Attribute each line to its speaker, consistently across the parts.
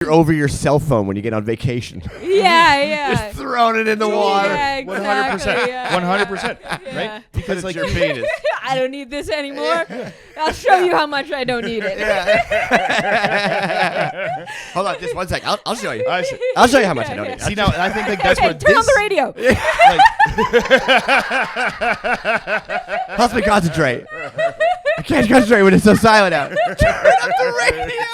Speaker 1: You're over your cell phone when you get on vacation.
Speaker 2: Yeah.
Speaker 1: Just throwing it in the water.
Speaker 2: Yeah, exactly.
Speaker 3: 100%. Right?
Speaker 1: Because like your penis.
Speaker 2: I don't need this anymore. I'll show you how much I don't need it.
Speaker 1: Hold on, just 1 sec. I'll show you. I'll show you how much I don't need.
Speaker 3: See, now, I think like that's where
Speaker 2: Turn on the radio.
Speaker 1: Helps me concentrate. I can't concentrate when it's so silent out. Turn up the radio.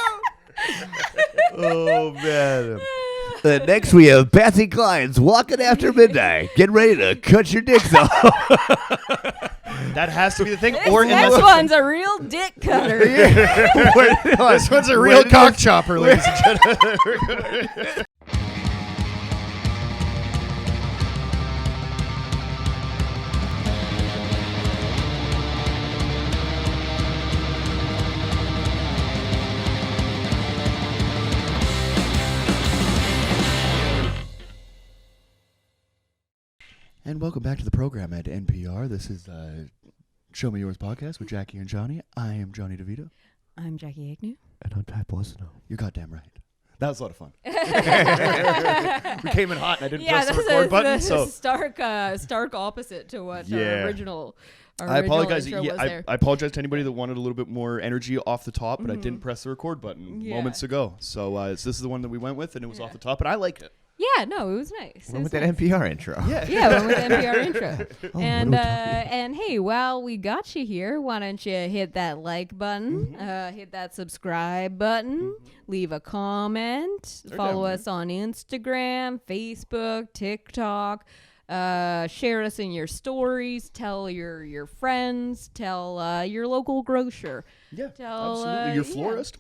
Speaker 1: Oh, man. Next, we have passing clients walking after midnight. Get ready to cut your dicks off.
Speaker 3: That has to be the thing.
Speaker 2: This next one's a real dick cutter.
Speaker 3: This one's a real cock chopper, ladies and gentlemen. And welcome back to the program at NPR. This is Show Me Yours podcast with Jackie and Jonny. I am Jonny DeVito.
Speaker 2: I'm Jackie Agnew.
Speaker 1: And I'm Ty Blessino.
Speaker 3: You're goddamn right. That was a lot of fun. We came in hot and I didn't press the record button. So
Speaker 2: stark opposite to what our original
Speaker 3: I apologize.
Speaker 2: intro was there.
Speaker 3: I apologize to anybody that wanted a little bit more energy off the top, but I didn't press the record button moments ago. So this is the one that we went with, and it was off the top, and I liked it.
Speaker 2: Yeah, no, it was nice.
Speaker 1: Went with that NPR intro.
Speaker 2: Yeah, went with the NPR intro. And hey, while we got you here, why don't you hit that like button, hit that subscribe button, leave a comment, follow us on Instagram, Facebook, TikTok, share us in your stories, tell your friends, tell your local grocer.
Speaker 3: Yeah, absolutely. Your florist.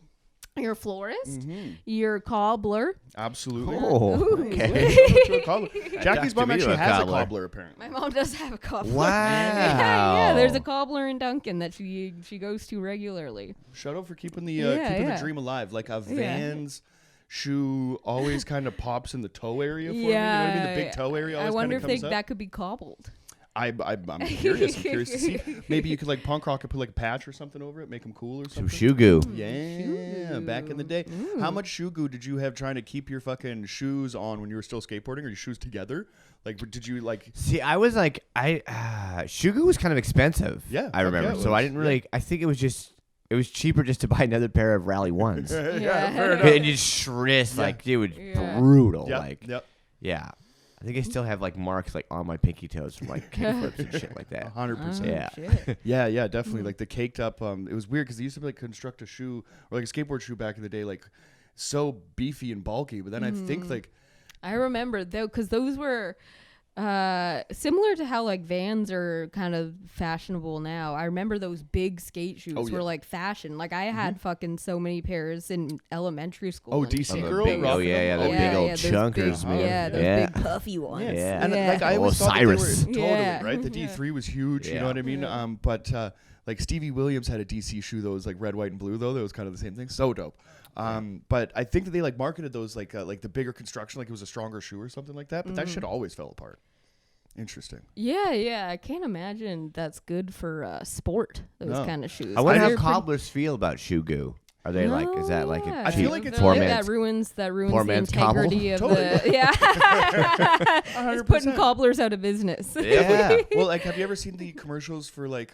Speaker 2: Your florist, your cobbler.
Speaker 3: Absolutely.
Speaker 1: Oh, okay.
Speaker 3: Jackie's mom actually has a cobbler, apparently.
Speaker 2: My mom does have a cobbler.
Speaker 1: Wow.
Speaker 2: Yeah, there's a cobbler in Duncan that she goes to regularly.
Speaker 3: Shout out for keeping the dream alive. Like a Vans shoe always kind of pops in the toe area for me. You know what I mean? The big toe area always kind of comes up.
Speaker 2: I wonder if that could be cobbled.
Speaker 3: I'm curious. I'm curious to see. Maybe you could like punk rock and put like a patch or something over it, make them cool or something.
Speaker 1: Some shoe goo.
Speaker 3: Yeah, back in the day. How much shoe goo did you have trying to keep your fucking shoes on when you were still skateboarding, or your shoes together? Like, did you like?
Speaker 1: See, I was like, shoe goo was kind of expensive.
Speaker 3: Yeah,
Speaker 1: I remember. So I didn't really. I think it was cheaper just to buy another pair of Rally Ones.
Speaker 3: Fair enough.
Speaker 1: And just shriss, like, it was brutal.
Speaker 3: Yep.
Speaker 1: Yeah. I think I still have like marks like on my pinky toes from like kickflips and shit like that.
Speaker 3: 100%. Yeah. Yeah, definitely. Like the caked up. It was weird because they used to like construct a shoe or like a skateboard shoe back in the day, like so beefy and bulky. But then I think like
Speaker 2: I remember though, because those were similar to how like Vans are kind of fashionable now. I remember those big skate shoes were like fashion. Like I had fucking so many pairs in elementary school.
Speaker 3: Oh, DC girl.
Speaker 1: Big old chunkers, man.
Speaker 2: Yeah, those big puffy ones.
Speaker 1: Yeah.
Speaker 3: And like I always thought
Speaker 1: Cyrus.
Speaker 3: that they were totally right. The D3 was huge. You know what I mean?
Speaker 2: Yeah.
Speaker 3: But like Stevie Williams had a DC shoe that was like red, white, and blue though. That was kind of the same thing. So dope. But I think that they like marketed those like the bigger construction, like it was a stronger shoe or something like that. But that shit always fell apart. Interesting.
Speaker 2: Yeah. I can't imagine that's good for sport. Those kind of shoes.
Speaker 1: I wonder how cobblers feel about shoe goo. Are they like? Is that like a
Speaker 3: I feel like it's
Speaker 2: that ruins the integrity of the It's putting cobblers out of business.
Speaker 1: Yeah.
Speaker 3: Well, like, have you ever seen the commercials for like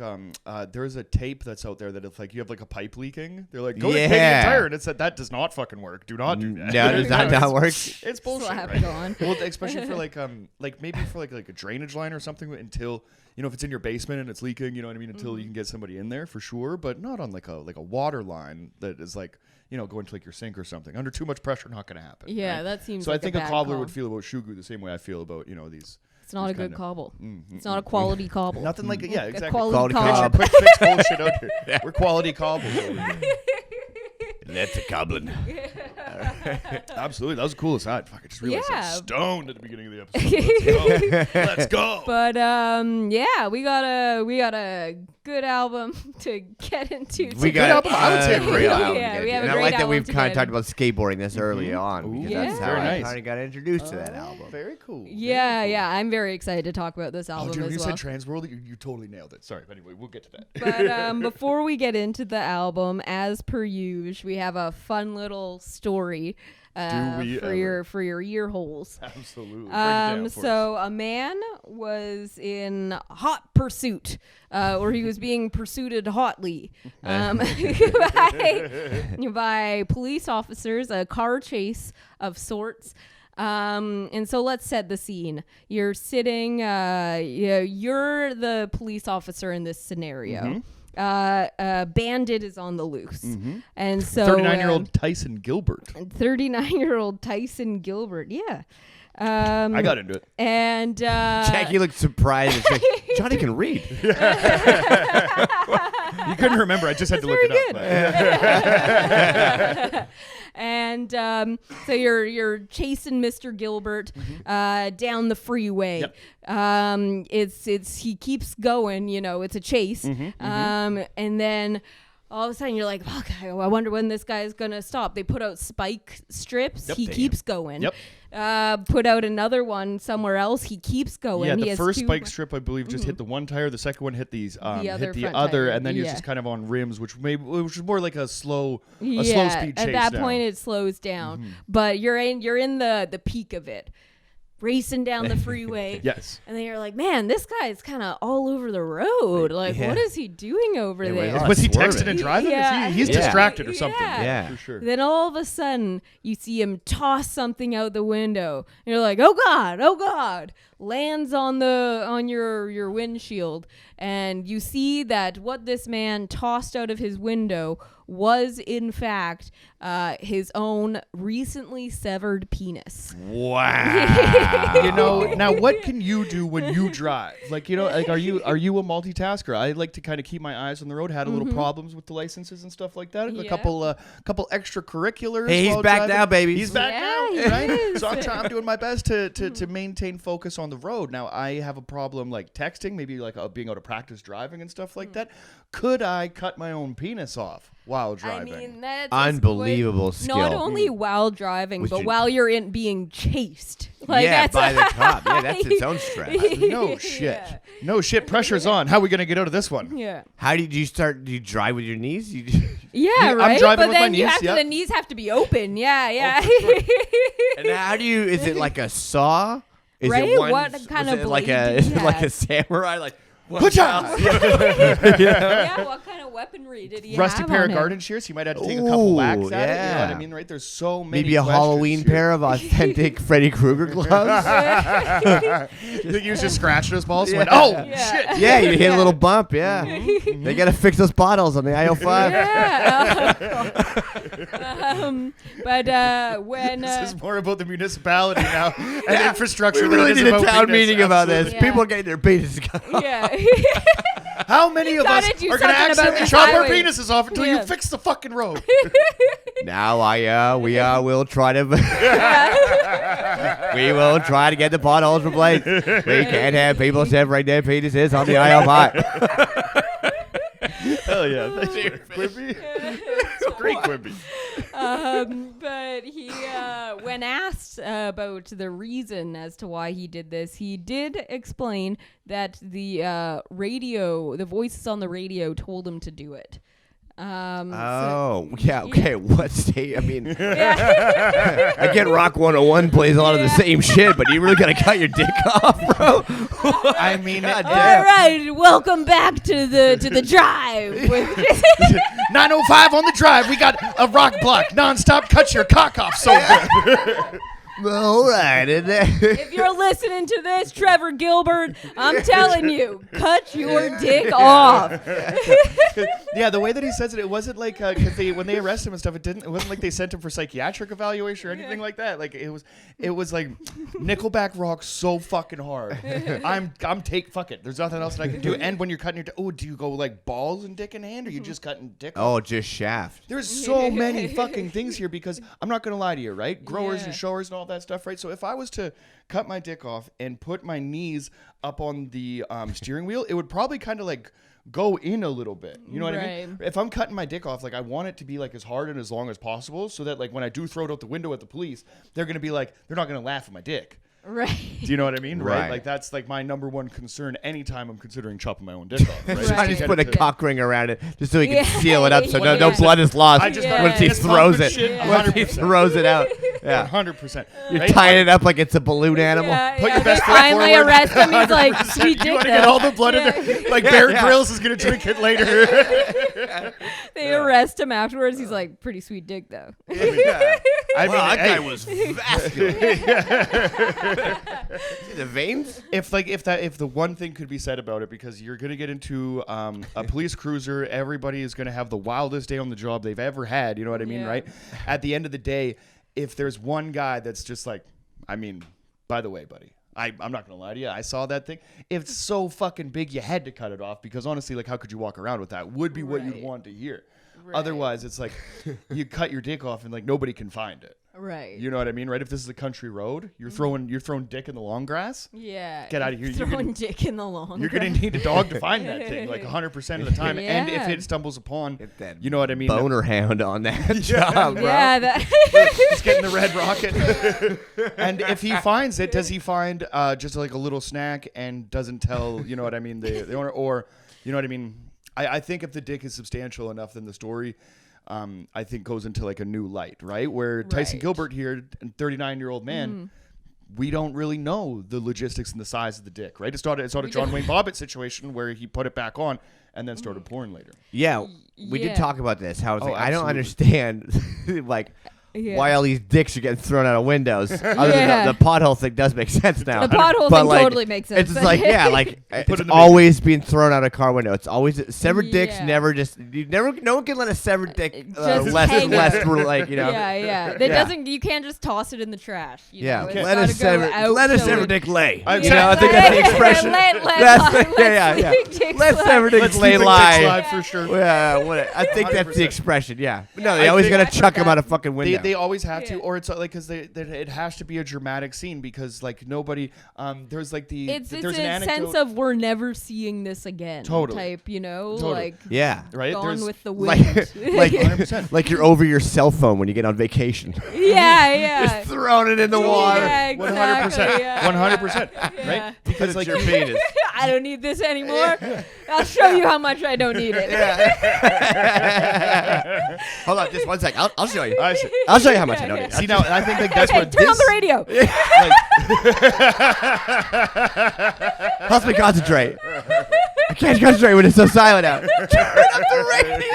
Speaker 3: there's a tape that's out there that if like you have like a pipe leaking, they're like, go to Canadian Tire, and it's that does not fucking work. Do not do that.
Speaker 1: No, does not work.
Speaker 3: It's bullshit.
Speaker 2: Slap on.
Speaker 3: Well, especially for like maybe for like a drainage line or something until. You know, if it's in your basement and it's leaking, you know what I mean, until you can get somebody in there for sure, but not on like a water line that is like, you know, going to like your sink or something. Under too much pressure, not going to happen.
Speaker 2: Yeah,
Speaker 3: right?
Speaker 2: that seems
Speaker 3: so.
Speaker 2: like
Speaker 3: I think
Speaker 2: a
Speaker 3: cobbler
Speaker 2: call.
Speaker 3: would feel about shoe goo the same way I feel about these.
Speaker 2: It's not a good cobble. It's not a quality cobble.
Speaker 3: Nothing like it. Yeah, exactly.
Speaker 2: Quality
Speaker 3: cob. Quick fix bullshit out here. We're quality cobbles.
Speaker 1: That's a cobbling.
Speaker 3: Absolutely, that was a cool aside. Fuck, I just realized I was stoned at the beginning of the episode. Let's go.
Speaker 2: But we got a good album to get into.
Speaker 1: We got
Speaker 3: a great album.
Speaker 2: Yeah, we have a
Speaker 1: and
Speaker 2: great
Speaker 1: I like that
Speaker 2: album
Speaker 1: we've kind of
Speaker 2: together.
Speaker 1: talked about skateboarding this early on because that's how
Speaker 3: very
Speaker 1: I
Speaker 3: nice.
Speaker 1: kind of got introduced to that album.
Speaker 3: Very cool.
Speaker 2: Yeah, I'm very excited to talk about this album
Speaker 3: dude,
Speaker 2: as
Speaker 3: you
Speaker 2: well.
Speaker 3: said Transworld, you totally nailed it. Sorry, but anyway, we'll get to that.
Speaker 2: But before we get into the album, as per usual, we have a fun little story for your ear holes.
Speaker 3: Absolutely. Break it down for
Speaker 2: So a man was in hot pursuit, or he was being pursued hotly by police officers, a car chase of sorts. And so let's set the scene. You're sitting, you're the police officer in this scenario. Bandit is on the loose. And so
Speaker 3: 39-year-old Tyson Gilbert.
Speaker 2: 39-year-old Tyson Gilbert, yeah.
Speaker 3: I got into it.
Speaker 2: And
Speaker 1: Jackie looked surprised. It's like, Johnny can read.
Speaker 3: You couldn't remember. I just had to look it up.
Speaker 2: And so you're chasing Mr. Gilbert down the freeway.
Speaker 3: Yep.
Speaker 2: It's he keeps going. It's a chase. And then all of a sudden you're like, okay, I wonder when this guy's gonna stop. They put out spike strips.
Speaker 3: Yep.
Speaker 2: He keeps going.
Speaker 3: Yep.
Speaker 2: Put out another one somewhere else. He keeps going.
Speaker 3: Yeah,
Speaker 2: He
Speaker 3: the
Speaker 2: has
Speaker 3: first
Speaker 2: two-
Speaker 3: spike strip, I believe, just hit the one tire. The second one hit hit
Speaker 2: other
Speaker 3: the
Speaker 2: front
Speaker 3: other,
Speaker 2: tire.
Speaker 3: and then you're
Speaker 2: Yeah.
Speaker 3: just kind of on rims, which was more like a slow
Speaker 2: Yeah,
Speaker 3: speed chase.
Speaker 2: at that
Speaker 3: now.
Speaker 2: point it slows down, but you're in the peak of it, racing down the freeway.
Speaker 3: Yes.
Speaker 2: And then you're like, man, this guy's kind of all over the road. Like,
Speaker 1: Yeah.
Speaker 2: what is he doing over
Speaker 1: Yeah,
Speaker 2: there?
Speaker 1: well,
Speaker 3: Was he
Speaker 1: swerving.
Speaker 3: texting and driving?
Speaker 2: Yeah.
Speaker 3: He's
Speaker 1: Yeah.
Speaker 3: distracted or something.
Speaker 2: Yeah.
Speaker 3: For sure.
Speaker 2: Then all of a sudden, you see him toss something out the window. And you're like, oh God, lands on your windshield. And you see that what this man tossed out of his window was, in fact, his own recently severed penis.
Speaker 1: Wow.
Speaker 3: Now what can you do when you drive? Like, are you a multitasker? I like to kind of keep my eyes on the road. Had a little problems with the licenses and stuff like that. A
Speaker 2: Yeah.
Speaker 3: couple extracurriculars.
Speaker 1: Hey, he's
Speaker 3: while
Speaker 1: back
Speaker 3: driving.
Speaker 1: now, baby.
Speaker 3: He's back
Speaker 2: Yeah,
Speaker 3: now,
Speaker 2: he
Speaker 3: right?
Speaker 2: is.
Speaker 3: So I'm doing my best to maintain focus on the road. Now I have a problem like texting, maybe like being able to practice driving and stuff like that. Could I cut my own penis off while driving?
Speaker 2: I mean, that's
Speaker 1: Unbelievable skill.
Speaker 2: Not only while driving,
Speaker 1: With
Speaker 2: but
Speaker 1: your-
Speaker 2: while you're being chased. Like,
Speaker 1: yeah,
Speaker 2: that's
Speaker 1: by the cop. Yeah, that's its own stress.
Speaker 3: No shit. No shit. Pressure's on. How are we gonna get out of this one?
Speaker 2: Yeah.
Speaker 1: How did you start? Do you drive with your knees?
Speaker 2: Yeah,
Speaker 3: I'm
Speaker 2: right.
Speaker 3: driving
Speaker 2: But
Speaker 3: with my
Speaker 2: then you
Speaker 3: knees,
Speaker 2: have to,
Speaker 3: yep.
Speaker 2: the knees have to be open. Yeah.
Speaker 1: And how do you? Is it like a saw? Is
Speaker 2: Right?
Speaker 1: It one,
Speaker 2: What kind
Speaker 1: was
Speaker 2: of
Speaker 1: it like
Speaker 2: blade
Speaker 1: a?
Speaker 2: do
Speaker 1: Is
Speaker 2: you
Speaker 1: it like
Speaker 2: have?
Speaker 1: a samurai? Like
Speaker 3: Good job.
Speaker 2: Yeah, what kind of weaponry did he
Speaker 3: Rusty
Speaker 2: have
Speaker 3: pair
Speaker 2: on
Speaker 3: of
Speaker 2: him?
Speaker 3: garden shears. He might have to take a couple
Speaker 1: Ooh,
Speaker 3: whacks at it. You know
Speaker 1: yeah.
Speaker 3: what I mean, right? There's so many.
Speaker 1: maybe a
Speaker 3: questions
Speaker 1: Halloween
Speaker 3: here.
Speaker 1: pair of authentic Freddy Krueger gloves.
Speaker 3: He was just scratching his balls. Went, oh
Speaker 2: Yeah.
Speaker 3: shit!
Speaker 1: Yeah, you hit a little bump. Yeah, they gotta fix those bottles on the IO5.
Speaker 2: Yeah. But when
Speaker 3: This is more about the municipality now and
Speaker 1: Yeah.
Speaker 3: infrastructure.
Speaker 1: We
Speaker 3: than
Speaker 1: really
Speaker 3: it is
Speaker 1: need a
Speaker 3: about
Speaker 1: town
Speaker 3: penis.
Speaker 1: meeting about this.
Speaker 3: Absolutely.
Speaker 2: Yeah.
Speaker 1: People getting their penises cut off.
Speaker 2: yeah.
Speaker 3: How many of us
Speaker 2: gotta do
Speaker 3: are going to
Speaker 2: something about
Speaker 3: accidentally
Speaker 2: this
Speaker 3: chop our
Speaker 2: highway.
Speaker 3: penises off until
Speaker 2: Yeah.
Speaker 3: you fix the fucking road?
Speaker 1: Now we will try to we will try to get the potholes replaced. We can't have people severing their penises on the IO5.
Speaker 3: Hell yeah! Thank you, Quippy. Great Quippy.
Speaker 2: But he, when asked about the reason as to why he did this, he did explain that the voices on the radio told him to do it.
Speaker 1: Oh, yeah, okay. What state? I mean,
Speaker 2: Yeah.
Speaker 1: I get Rock 101 plays a lot of the same shit, but you really gotta cut your dick off, bro.
Speaker 3: I mean,
Speaker 1: God
Speaker 2: All
Speaker 1: damn.
Speaker 2: right, welcome back to the drive with
Speaker 3: 9:05 on the drive. We got a rock block nonstop. Cut your cock off so good.
Speaker 1: All right.
Speaker 2: If you're listening to this, Trevor Gilbert, I'm telling you, cut your dick off.
Speaker 3: Yeah, the way that he says it, it wasn't like because when they arrested him and stuff, it wasn't like they sent him for psychiatric evaluation or anything like that. Like it was like Nickelback rocks so fucking hard. Fuck it. There's nothing else that I can do. And when you're cutting your do you go like balls and dick in hand, or you just cutting dick off?
Speaker 1: Oh, just shaft.
Speaker 3: There's so many fucking things here because I'm not gonna lie to you, right? Growers
Speaker 2: Yeah.
Speaker 3: and showers and all that stuff, right? So if I was to cut my dick off and put my knees up on the steering wheel, it would probably kind of like go in a little bit. You know what I mean?
Speaker 2: Right.
Speaker 3: If I'm cutting my dick off, like I want it to be like as hard and as long as possible, so that like when I do throw it out the window at the police, they're gonna be like, they're not gonna laugh at my dick.
Speaker 2: Right.
Speaker 3: Do you know what I mean? Right.
Speaker 1: Right.
Speaker 3: Like that's like my number one concern anytime I'm considering chopping my own dick off. Right?
Speaker 2: Right.
Speaker 1: I just
Speaker 3: Get
Speaker 1: put a
Speaker 3: it to-
Speaker 1: cock ring around it just so he can
Speaker 2: Yeah.
Speaker 1: seal it up so no
Speaker 2: Yeah.
Speaker 1: blood is lost
Speaker 3: I just
Speaker 2: Yeah.
Speaker 1: once he
Speaker 3: Fist
Speaker 1: throws
Speaker 3: pump and
Speaker 1: it.
Speaker 3: shit,
Speaker 1: Once he
Speaker 3: 100%.
Speaker 1: throws it out. Yeah.
Speaker 3: 100%.
Speaker 1: You're tying it up like it's a balloon animal.
Speaker 2: Yeah,
Speaker 3: Put
Speaker 2: yeah.
Speaker 3: your best
Speaker 2: They
Speaker 3: foot
Speaker 2: finally
Speaker 3: forward.
Speaker 2: arrest him. He's like, sweet
Speaker 3: You
Speaker 2: dick.
Speaker 3: want to get
Speaker 2: though.
Speaker 3: all the blood in there? Like Bear Grylls is going to drink it later.
Speaker 2: They arrest him afterwards. He's like, pretty sweet dick though.
Speaker 3: I mean,
Speaker 1: Wow, that
Speaker 3: hey,
Speaker 1: guy was vascular. See the veins?
Speaker 3: if the one thing could be said about it, because you're going to get into a police cruiser, everybody is going to have the wildest day on the job they've ever had. You know what I mean,
Speaker 2: Yeah.
Speaker 3: right? At the end of the day, if there's one guy that's just like, I mean, by the way, buddy, I'm not going to lie to you. I saw that thing. It's so fucking big, you had to cut it off, because honestly, like, how could you walk around with that? Would be what you'd
Speaker 2: Right.
Speaker 3: want to hear.
Speaker 2: Right.
Speaker 3: Otherwise, it's like you cut your dick off and like nobody can find it.
Speaker 2: Right.
Speaker 3: You know what I mean, right? If this is a country road, you're throwing dick in the long grass.
Speaker 2: Yeah.
Speaker 3: Get out of here. You're
Speaker 2: Throwing
Speaker 3: gonna-
Speaker 2: dick in the lawn.
Speaker 3: You're going to need a dog to find that thing, like 100% of the time. And if
Speaker 2: Yeah.
Speaker 3: it stumbles upon,
Speaker 1: Get that
Speaker 3: you know what I mean?
Speaker 1: boner hound on that job, bro.
Speaker 2: Yeah, that.
Speaker 3: He's getting the red rocket. And if he finds it, does he find just like a little snack and doesn't tell, you know what I mean, the owner? Or, you know what I mean? I think if the dick is substantial enough, then the story, I think, goes into like a new light, right? Where Tyson
Speaker 2: Right.
Speaker 3: Gilbert here, a 39-year-old man, we don't really know the logistics and the size of the dick, right? It's not a John Wayne Bobbitt situation where he put it back on and then started pouring later.
Speaker 1: Yeah, we did
Speaker 2: Yeah.
Speaker 1: talk about this. How it's
Speaker 3: Oh,
Speaker 1: like, I don't
Speaker 3: absolutely.
Speaker 1: understand, like,
Speaker 2: Yeah.
Speaker 1: why all these dicks are getting thrown out of windows. Other than
Speaker 2: Yeah.
Speaker 1: the pothole thing does make sense now.
Speaker 2: The pothole
Speaker 1: But,
Speaker 2: thing
Speaker 1: like,
Speaker 2: totally makes sense.
Speaker 1: It's just like, yeah, like
Speaker 3: Put
Speaker 1: it's
Speaker 3: in the
Speaker 1: always being thrown out a car window. It's always severed dicks.
Speaker 2: Yeah.
Speaker 1: Never just no one can let a severed dick
Speaker 2: Just
Speaker 1: less
Speaker 2: hang
Speaker 1: and less
Speaker 2: out.
Speaker 1: like you know.
Speaker 2: Yeah, yeah. That
Speaker 1: Yeah.
Speaker 2: doesn't. You can't just toss it in the trash. You
Speaker 1: Yeah,
Speaker 2: know? It's
Speaker 1: let
Speaker 2: gotta
Speaker 1: a
Speaker 2: go
Speaker 1: severed
Speaker 2: out so it-
Speaker 1: dick lay.
Speaker 3: I-
Speaker 1: You know, I think that's the expression.
Speaker 2: Let
Speaker 1: That's the- yeah.
Speaker 2: dicks
Speaker 1: Let
Speaker 2: lie.
Speaker 1: severed dicks
Speaker 3: Let's
Speaker 1: lay
Speaker 3: keep the dicks
Speaker 1: lie.
Speaker 3: live for sure.
Speaker 1: Yeah, I think that's the
Speaker 3: 100%.
Speaker 1: expression. Yeah, but no, they
Speaker 3: I
Speaker 1: always
Speaker 3: think-
Speaker 1: gotta chuck them out a fucking window.
Speaker 3: They always have to,
Speaker 2: Yeah.
Speaker 3: or it's like because it has to be a dramatic scene, because like nobody there's like
Speaker 2: It's
Speaker 3: there's
Speaker 2: a
Speaker 3: an anecdote,
Speaker 2: sense of we're never seeing this again.
Speaker 3: Totally.
Speaker 2: Type, you know,
Speaker 3: Totally.
Speaker 2: like
Speaker 1: yeah.
Speaker 3: right.
Speaker 2: Gone
Speaker 3: There's
Speaker 2: with the
Speaker 1: Like,
Speaker 2: wind.
Speaker 1: like,
Speaker 3: 100%.
Speaker 1: like you're over your cell phone when you get on vacation.
Speaker 2: yeah, yeah.
Speaker 1: Just throwing it in the water.
Speaker 2: Yeah, exactly,
Speaker 3: 100%,
Speaker 2: yeah.
Speaker 3: right? Because like
Speaker 1: your penis.
Speaker 2: I don't need this anymore. I'll show you how much I don't need it.
Speaker 1: Hold on, just one sec. I'll show you.
Speaker 3: I see.
Speaker 1: I'll show you how much I don't need.
Speaker 3: See now, I think like that's
Speaker 2: Hey,
Speaker 3: what
Speaker 2: turn on
Speaker 3: this,
Speaker 2: the radio.
Speaker 1: Helps me concentrate. I can't concentrate when it's so silent out. Turn up the radio.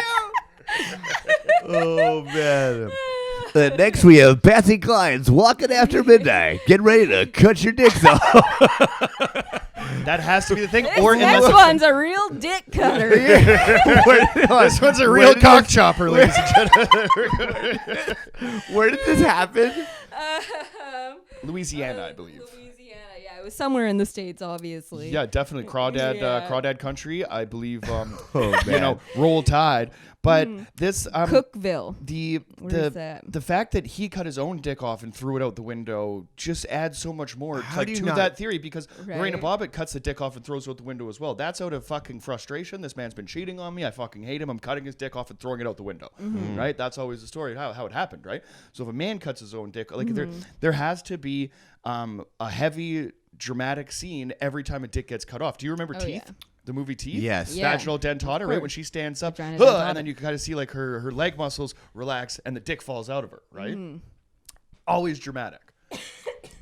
Speaker 1: Oh man. Next we have Patsy Clines walking after midnight. Get ready to cut your dicks off.
Speaker 3: that has to be the thing.
Speaker 2: This
Speaker 3: Or
Speaker 2: next
Speaker 3: unless
Speaker 2: one's a real dick cutter.
Speaker 3: this one's a real cock chopper, ladies and gentlemen.
Speaker 1: Where did this happen?
Speaker 3: Louisiana, I believe.
Speaker 2: Louisiana, yeah, it was somewhere in the States, obviously.
Speaker 3: Yeah, definitely crawdad,
Speaker 2: Yeah.
Speaker 3: crawdad country. I believe.
Speaker 1: Oh,
Speaker 3: You know, roll tide. But this
Speaker 2: Cookville.
Speaker 3: the
Speaker 2: Where is that?
Speaker 3: the fact that he cut his own dick off and threw it out the window just adds so much more
Speaker 1: How do you
Speaker 3: to
Speaker 1: not-
Speaker 3: that theory, because
Speaker 2: Right.
Speaker 3: Lorena Bobbitt cuts the dick off and throws it out the window as well. That's out of fucking frustration. This man's been cheating on me. I fucking hate him. I'm cutting his dick off and throwing it out the window. Right? That's always the story how it happened, right? So if a man cuts his own dick, like there has to be a heavy dramatic scene every time a dick gets cut off. Do you remember Teeth?
Speaker 2: yeah.
Speaker 3: The movie Teeth?
Speaker 1: Yes.
Speaker 2: Yeah.
Speaker 3: Vaginal dentata, right?
Speaker 2: course.
Speaker 3: When she stands up,
Speaker 2: Vagina
Speaker 3: "Huh,"
Speaker 2: dentata.
Speaker 3: and then you kind of see like her leg muscles relax and the dick falls out of her, right? Always dramatic.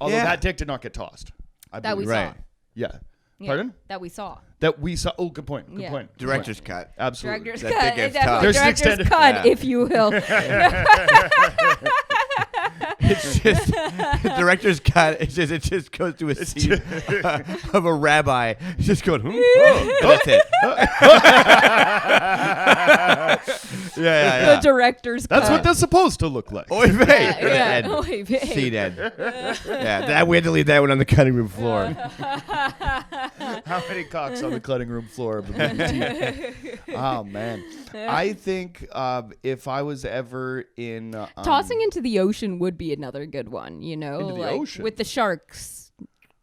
Speaker 3: Although
Speaker 1: Yeah.
Speaker 3: that dick did not get tossed. I
Speaker 2: That we
Speaker 3: believe.
Speaker 1: Right.
Speaker 2: saw.
Speaker 3: Yeah.
Speaker 2: Yeah,
Speaker 3: Pardon?
Speaker 2: That we saw.
Speaker 3: That we saw. Oh, good point. Good
Speaker 2: Yeah.
Speaker 3: point. Good
Speaker 1: Director's
Speaker 3: point.
Speaker 1: cut.
Speaker 3: Absolutely.
Speaker 2: Director's
Speaker 1: That
Speaker 2: cut.
Speaker 1: dick gets
Speaker 2: Definitely
Speaker 1: tossed.
Speaker 3: There's an
Speaker 2: director's
Speaker 3: extended-
Speaker 2: cut,
Speaker 1: Yeah.
Speaker 2: if you will.
Speaker 1: It's just director's cut. It just goes to a scene of a rabbi just going. That's it. yeah.
Speaker 2: The director's
Speaker 3: That's
Speaker 2: cut.
Speaker 3: what that's supposed to look like.
Speaker 1: Oy vey.
Speaker 2: Yeah.
Speaker 1: And
Speaker 2: Oy vey.
Speaker 1: scene end. Yeah, that we had to leave that one on the cutting room floor.
Speaker 3: How many cocks on the cutting room floor of the movie Teeth? Oh man, I think if I was ever in
Speaker 2: Tossing into the ocean would be another good one, you know?
Speaker 3: Into the
Speaker 2: like
Speaker 3: ocean?
Speaker 2: with the sharks.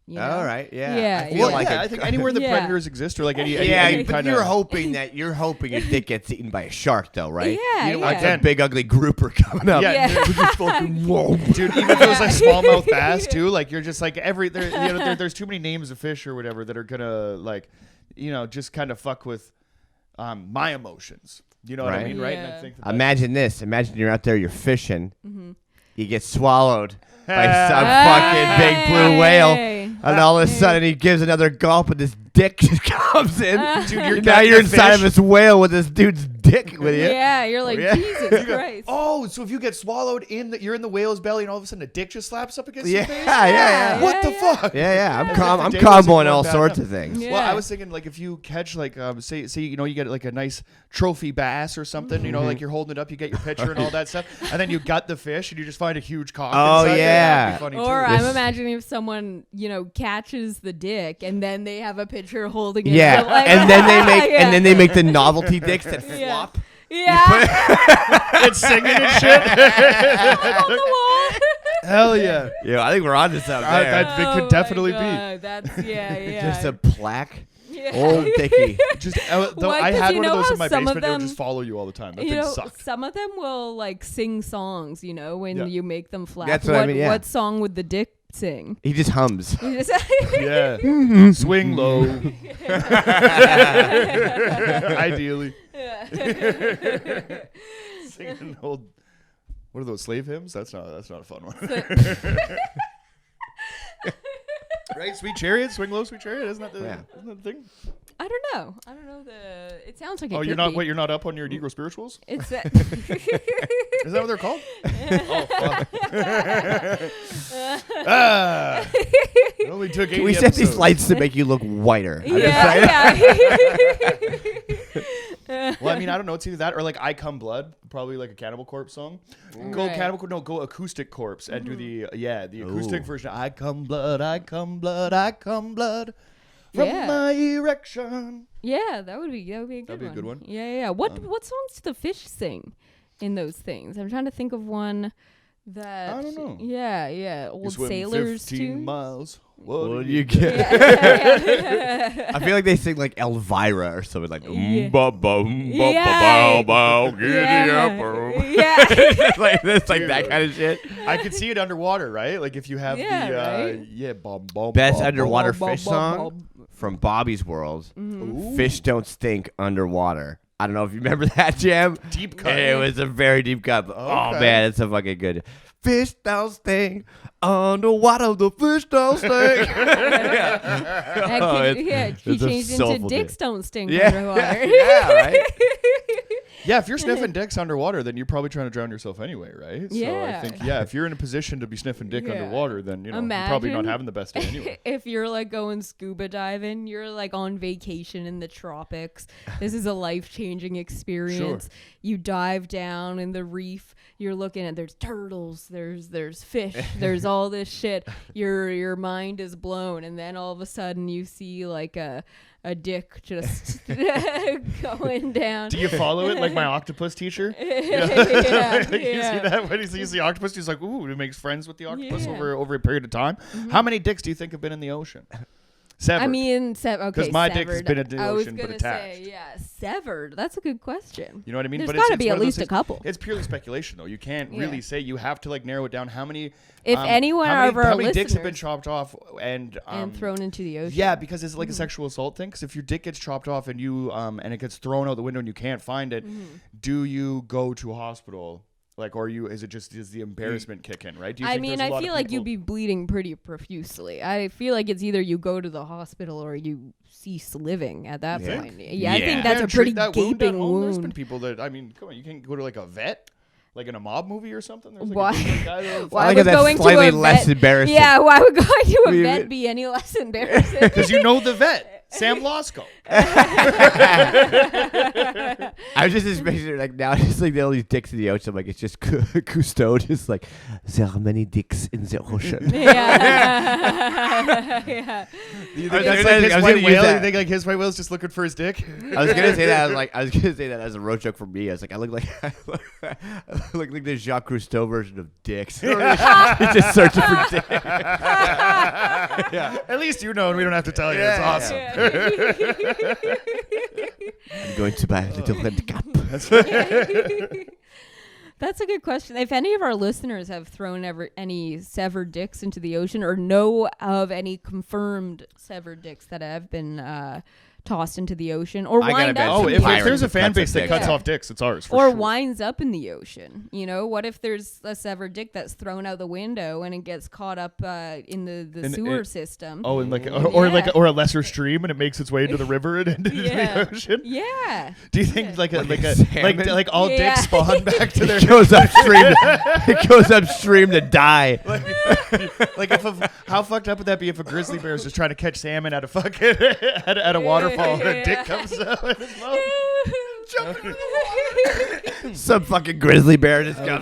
Speaker 2: You know?
Speaker 1: All right. Yeah.
Speaker 2: Yeah,
Speaker 1: I feel
Speaker 3: well,
Speaker 1: like
Speaker 3: yeah, I think anywhere the
Speaker 2: Yeah.
Speaker 3: predators exist, or like any
Speaker 1: Yeah,
Speaker 3: any
Speaker 1: but
Speaker 3: kind
Speaker 1: you're
Speaker 3: of
Speaker 1: hoping your dick gets eaten by a shark, though, right?
Speaker 2: Yeah,
Speaker 1: You don't want
Speaker 2: yeah.
Speaker 1: that big ugly grouper coming up.
Speaker 3: Yeah.
Speaker 2: Yeah.
Speaker 1: Just fucking whoa.
Speaker 3: dude. Even if it was like smallmouth bass too, like you're just like there's too many names of fish or whatever that are gonna like, just kind of fuck with my emotions. You know what I
Speaker 1: Right.
Speaker 3: mean, right? And I
Speaker 2: Yeah.
Speaker 3: think that
Speaker 1: Imagine this. Imagine you're out there, you're fishing.
Speaker 2: Mm-hmm.
Speaker 1: he gets swallowed by some fucking big blue whale. And all of a sudden he gives another gulp and this dick just comes in.
Speaker 3: Dude,
Speaker 1: now you're inside of this whale with this dude's dick with you.
Speaker 2: Yeah, you're like, Jesus Christ.
Speaker 3: Oh, so if you get swallowed you're in the whale's belly and all of a sudden a dick just slaps up against your face?
Speaker 1: Yeah.
Speaker 3: What the fuck?
Speaker 1: Yeah. I'm
Speaker 3: the day
Speaker 1: comboing
Speaker 3: wasn't
Speaker 1: all
Speaker 3: going
Speaker 1: sorts
Speaker 3: bad
Speaker 1: of things.
Speaker 2: Yeah.
Speaker 3: Well, I was thinking like if you catch like say you get like a nice trophy bass or something, you know, like you're holding it up, you get your picture and all that stuff, and then you gut the fish and you just find a huge cock.
Speaker 1: Oh,
Speaker 3: inside
Speaker 1: yeah.
Speaker 3: That'd be funny
Speaker 2: Or
Speaker 3: too.
Speaker 2: I'm imagining if someone, catches the dick and then they have a picture holding it.
Speaker 1: Yeah,
Speaker 2: up, like,
Speaker 1: and then they make the novelty dicks that flop.
Speaker 2: Yeah.
Speaker 3: It's singing and shit.
Speaker 2: On the wall.
Speaker 3: Hell yeah.
Speaker 1: Yeah, I think we're on to something there.
Speaker 3: That it could
Speaker 2: Oh
Speaker 3: definitely
Speaker 2: my
Speaker 3: be.
Speaker 2: God, that's yeah.
Speaker 1: Just a plaque.
Speaker 2: Yeah.
Speaker 1: Old Dickie.
Speaker 3: Just
Speaker 2: Why,
Speaker 3: I
Speaker 2: 'cause
Speaker 3: had
Speaker 2: you
Speaker 3: one of
Speaker 2: know
Speaker 3: those
Speaker 2: how
Speaker 3: in my
Speaker 2: some of
Speaker 3: basement. They would
Speaker 2: them-
Speaker 3: just follow you all the time. That thing sucked.
Speaker 2: Some of them will like sing songs, when
Speaker 3: Yeah.
Speaker 2: you make them flap.
Speaker 1: That's what I mean, yeah.
Speaker 2: What song would the dick sing?
Speaker 1: He just hums.
Speaker 2: You just-
Speaker 3: Yeah.
Speaker 1: Mm-hmm.
Speaker 3: Swing low. Ideally. Singing old. What are those slave hymns? That's not a fun one. Right, Sweet Chariot, Swing Low, Sweet Chariot. Isn't that the thing?
Speaker 2: I don't know. It sounds like it
Speaker 3: Oh,
Speaker 2: could
Speaker 3: you're not.
Speaker 2: be.
Speaker 3: Wait, you're not up on your Negro spirituals?
Speaker 2: It's
Speaker 3: Is that what they're called? Oh, fuck. It only took 80
Speaker 1: Can we set these
Speaker 3: episodes.
Speaker 1: lights to make you look whiter? I'm just saying.
Speaker 2: yeah.
Speaker 3: Well, I mean, I don't know. It's either that or like "I Come Blood," probably like a Cannibal Corpse song. Go
Speaker 2: Right.
Speaker 3: Cannibal, no, go Acoustic Corpse and do the acoustic version. I come blood, I come blood, I come blood from
Speaker 2: Yeah.
Speaker 3: my erection.
Speaker 2: Yeah, that would be a good
Speaker 3: That'd
Speaker 2: one.
Speaker 3: be a good one.
Speaker 2: Yeah. What songs do the fish sing in those things? I'm trying to think of one that
Speaker 3: I don't know.
Speaker 2: Yeah.
Speaker 3: You
Speaker 2: Old
Speaker 3: swim
Speaker 2: sailors
Speaker 3: 15
Speaker 2: too.
Speaker 3: miles.
Speaker 1: What
Speaker 3: What
Speaker 1: do
Speaker 3: do
Speaker 1: you
Speaker 3: you
Speaker 1: get?
Speaker 2: Yeah.
Speaker 1: I feel like they sing like Elvira or something like.
Speaker 2: Yeah.
Speaker 1: Bow, bow, giddy up.
Speaker 2: Yeah.
Speaker 1: It's like that kind of shit.
Speaker 3: I could see it underwater, right? Like if you have
Speaker 2: Yeah,
Speaker 3: the
Speaker 2: right?
Speaker 3: bum, bum,
Speaker 1: Best
Speaker 3: bum,
Speaker 1: underwater
Speaker 2: bum,
Speaker 1: fish
Speaker 2: bum,
Speaker 1: song
Speaker 2: bum.
Speaker 1: from Bobby's World.
Speaker 3: Ooh.
Speaker 1: Fish don't stink underwater. I don't know if you remember that, Jam.
Speaker 3: Deep cut.
Speaker 1: It was a very deep cut. Oh
Speaker 3: Okay.
Speaker 1: man, it's a fucking good. Fish don't stink underwater. The fish don't stink.
Speaker 2: He
Speaker 1: it's a
Speaker 2: changed into
Speaker 1: soulful
Speaker 2: dicks
Speaker 1: dude.
Speaker 2: don't stink
Speaker 1: Yeah,
Speaker 2: underwater.
Speaker 1: yeah, right.
Speaker 3: Yeah, if you're sniffing dicks underwater, then you're probably trying to drown yourself anyway, right? So I
Speaker 2: Yeah.
Speaker 3: think, if you're in a position to be sniffing dick
Speaker 2: Yeah.
Speaker 3: underwater, then, you're probably not
Speaker 2: Imagine
Speaker 3: having the best day anyway.
Speaker 2: If you're like going scuba diving, you're like on vacation in the tropics. This is a life-changing experience. You dive down in the reef. You're looking at there's turtles, there's fish, there's all this shit. Your mind is blown, and then all of a sudden you see like a dick just going down.
Speaker 3: Do you follow it like my octopus teacher?
Speaker 2: Yeah,
Speaker 3: Like, you
Speaker 2: yeah.
Speaker 3: see that when he sees the octopus, he's like, ooh, he makes friends with the octopus
Speaker 2: Yeah.
Speaker 3: over a period of time. How many dicks do you think have been in the ocean? Severed.
Speaker 2: I mean, okay,
Speaker 3: 'Cause my dick
Speaker 2: severed.
Speaker 3: has been in the
Speaker 2: I was
Speaker 3: ocean, but
Speaker 2: gonna
Speaker 3: attached.
Speaker 2: say, yeah, severed. That's a good question.
Speaker 3: You know what I mean?
Speaker 2: There's
Speaker 3: But
Speaker 2: gotta
Speaker 3: it's
Speaker 2: be
Speaker 3: one
Speaker 2: at
Speaker 3: of those
Speaker 2: least a
Speaker 3: things-
Speaker 2: couple.
Speaker 3: It's purely speculation, though. You can't really
Speaker 2: Yeah.
Speaker 3: say. You have to like narrow it down. How many?
Speaker 2: If anyone
Speaker 3: how many,
Speaker 2: of our
Speaker 3: how many dicks have been
Speaker 2: listeners-
Speaker 3: chopped off and
Speaker 2: thrown into the ocean.
Speaker 3: Yeah, because it's like a sexual assault thing. Because if your dick gets chopped off and you and it gets thrown out the window and you can't find it, do you go to a hospital? Like, or is it just does the embarrassment kick in? Right? Do you
Speaker 2: I
Speaker 3: think
Speaker 2: mean,
Speaker 3: there's a lot
Speaker 2: I
Speaker 3: of
Speaker 2: feel like you'd
Speaker 3: people-
Speaker 2: be bleeding pretty profusely. I feel like it's either you go to the hospital or you cease living at that
Speaker 1: Yeah.
Speaker 2: point. Yeah, I
Speaker 1: Yeah.
Speaker 2: think
Speaker 3: You
Speaker 2: that's a
Speaker 3: can't
Speaker 2: pretty
Speaker 3: treat that wound at
Speaker 2: gaping
Speaker 3: home. There's been
Speaker 2: wound.
Speaker 3: people that come on, you can't go to like a vet. Like in a mob movie or something? There's like
Speaker 2: Why-
Speaker 3: a different guy that-
Speaker 2: Why
Speaker 1: I like
Speaker 2: would
Speaker 1: how that's
Speaker 2: going to
Speaker 1: slightly
Speaker 2: a
Speaker 1: less
Speaker 2: vet-
Speaker 1: embarrassing.
Speaker 2: Yeah, why would going to a
Speaker 1: We-
Speaker 2: vet be any less embarrassing?
Speaker 3: Because you know the vet, Sam Losco.
Speaker 1: I was just imagining like now, just like all these dicks in the ocean. Like it's just Cousteau, just like there are many dicks in the ocean.
Speaker 2: yeah. Yeah.
Speaker 3: You
Speaker 1: I
Speaker 3: think
Speaker 1: was
Speaker 3: that's
Speaker 1: gonna-
Speaker 3: like his
Speaker 1: I was
Speaker 3: white
Speaker 1: gonna use
Speaker 3: whale? You
Speaker 1: that.
Speaker 3: think like his white whale's just looking for his dick?
Speaker 1: I was gonna say that. I was gonna say that as a road joke for me. I was like, I look like I look like the Jacques Cousteau version of dicks. He's just searching for dicks. Yeah.
Speaker 3: At least you know, and we don't have to tell you.
Speaker 1: Yeah,
Speaker 3: It's awesome.
Speaker 1: I'm going to buy a little red cap.
Speaker 2: That's a good question. If any of our listeners have thrown any severed dicks into the ocean or know of any confirmed severed dicks that have been tossed into the ocean or
Speaker 1: I gotta
Speaker 2: wind
Speaker 1: bet
Speaker 2: up.
Speaker 3: Oh,
Speaker 2: in
Speaker 3: if
Speaker 2: the ocean.
Speaker 3: there's a fan
Speaker 1: Cuts
Speaker 3: base
Speaker 1: of
Speaker 3: that
Speaker 1: dicks.
Speaker 3: cuts
Speaker 2: Yeah.
Speaker 3: off dicks, it's ours for
Speaker 2: or
Speaker 3: sure.
Speaker 2: winds up in the ocean. You know, what if there's a severed dick that's thrown out the window and it gets caught up in the sewer system?
Speaker 3: Oh, and like
Speaker 2: Yeah.
Speaker 3: or a lesser stream, and it makes its way into the river and into
Speaker 2: Yeah.
Speaker 3: the ocean.
Speaker 2: Yeah.
Speaker 3: Do you think like
Speaker 1: salmon?
Speaker 3: like all
Speaker 2: Yeah.
Speaker 3: dicks spawn back to their
Speaker 1: It goes upstream. It goes upstream to die.
Speaker 3: like how fucked up would that be if a grizzly bear is just trying to catch salmon at a fucking at a waterfall and a dick comes out in his mouth?
Speaker 1: Some fucking grizzly bear just goes.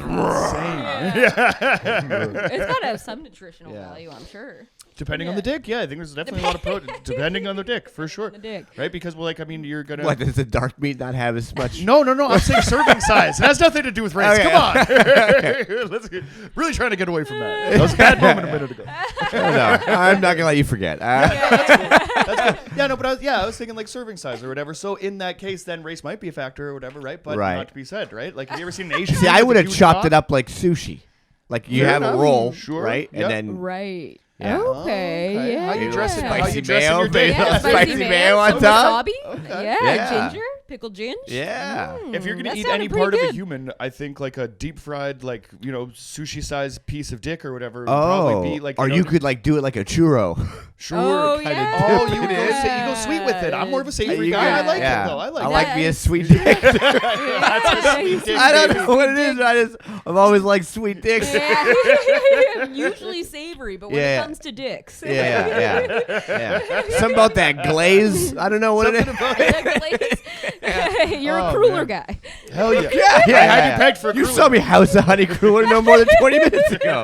Speaker 2: It's got to have some nutritional
Speaker 1: Yeah.
Speaker 2: value, I'm sure.
Speaker 3: Depending on the dick, yeah, I think there's definitely a lot of protein. Depending on the dick, for sure.
Speaker 2: The dick.
Speaker 3: Right? Because well, like I mean, you're gonna.
Speaker 1: What, does the dark meat not have as much?
Speaker 3: No. I'm saying serving size. It has nothing to do with race.
Speaker 1: Okay.
Speaker 3: Come on. Let's really trying to get away from that. That was a bad moment a minute ago.
Speaker 1: No, I'm not gonna let you forget.
Speaker 3: Yeah, no, but I was thinking like serving size or whatever. So in that case, then race might be a factor or whatever, right? But
Speaker 1: Right.
Speaker 3: not to be said, right? Like, have you ever seen an Asian?
Speaker 1: See,
Speaker 3: dude
Speaker 1: I
Speaker 3: with
Speaker 1: would
Speaker 3: a
Speaker 1: have
Speaker 3: huge
Speaker 1: chopped
Speaker 3: cock?
Speaker 1: it up like sushi. Like you
Speaker 3: Fair
Speaker 1: have
Speaker 3: enough.
Speaker 1: a roll,
Speaker 3: Sure.
Speaker 1: right?
Speaker 3: Yep.
Speaker 1: And then
Speaker 2: Right.
Speaker 1: Yeah.
Speaker 2: Okay.
Speaker 3: Okay.
Speaker 2: Yeah.
Speaker 3: How you dressing? How
Speaker 1: spicy
Speaker 3: you dressing
Speaker 1: mayo,
Speaker 3: your dick?
Speaker 2: Yeah,
Speaker 1: spicy mayo on
Speaker 2: some
Speaker 1: top.
Speaker 2: wasabi.
Speaker 3: Okay.
Speaker 2: Yeah,
Speaker 1: Yeah.
Speaker 2: ginger, pickled ginger.
Speaker 1: Yeah.
Speaker 3: If you're gonna
Speaker 2: That
Speaker 3: eat
Speaker 2: sounded
Speaker 3: any
Speaker 2: pretty
Speaker 3: part of a
Speaker 2: good.
Speaker 3: human, I think like a deep fried, like sushi sized piece of dick or whatever would
Speaker 1: Oh,
Speaker 3: probably be like.
Speaker 1: or you could like do it like a churro.
Speaker 3: sure.
Speaker 2: Oh,
Speaker 3: kinda
Speaker 2: yeah.
Speaker 3: dip
Speaker 2: Oh,
Speaker 3: you
Speaker 2: you
Speaker 3: go,
Speaker 2: Yeah.
Speaker 3: you go sweet with it. I'm more of a savory
Speaker 1: You
Speaker 3: guy.
Speaker 1: could-
Speaker 3: I like
Speaker 1: yeah.
Speaker 3: it though. I like.
Speaker 1: I
Speaker 3: it.
Speaker 1: like me a
Speaker 2: Yes.
Speaker 1: sweet dick.
Speaker 3: That's a sweet dick,
Speaker 1: I don't
Speaker 3: baby.
Speaker 1: know what it is. I've always liked sweet dicks.
Speaker 2: Yeah. Usually savory, but when
Speaker 1: Yeah.
Speaker 2: it comes to dicks.
Speaker 1: Yeah. Something about that glaze. I don't know what it is.
Speaker 2: You're
Speaker 3: Oh,
Speaker 2: a cruller
Speaker 3: man.
Speaker 2: guy.
Speaker 3: Hell yeah.
Speaker 1: Yeah,
Speaker 3: I had you pegged for a
Speaker 1: You
Speaker 3: cruller.
Speaker 1: saw me House of Honey Cruller no more than 20 minutes ago.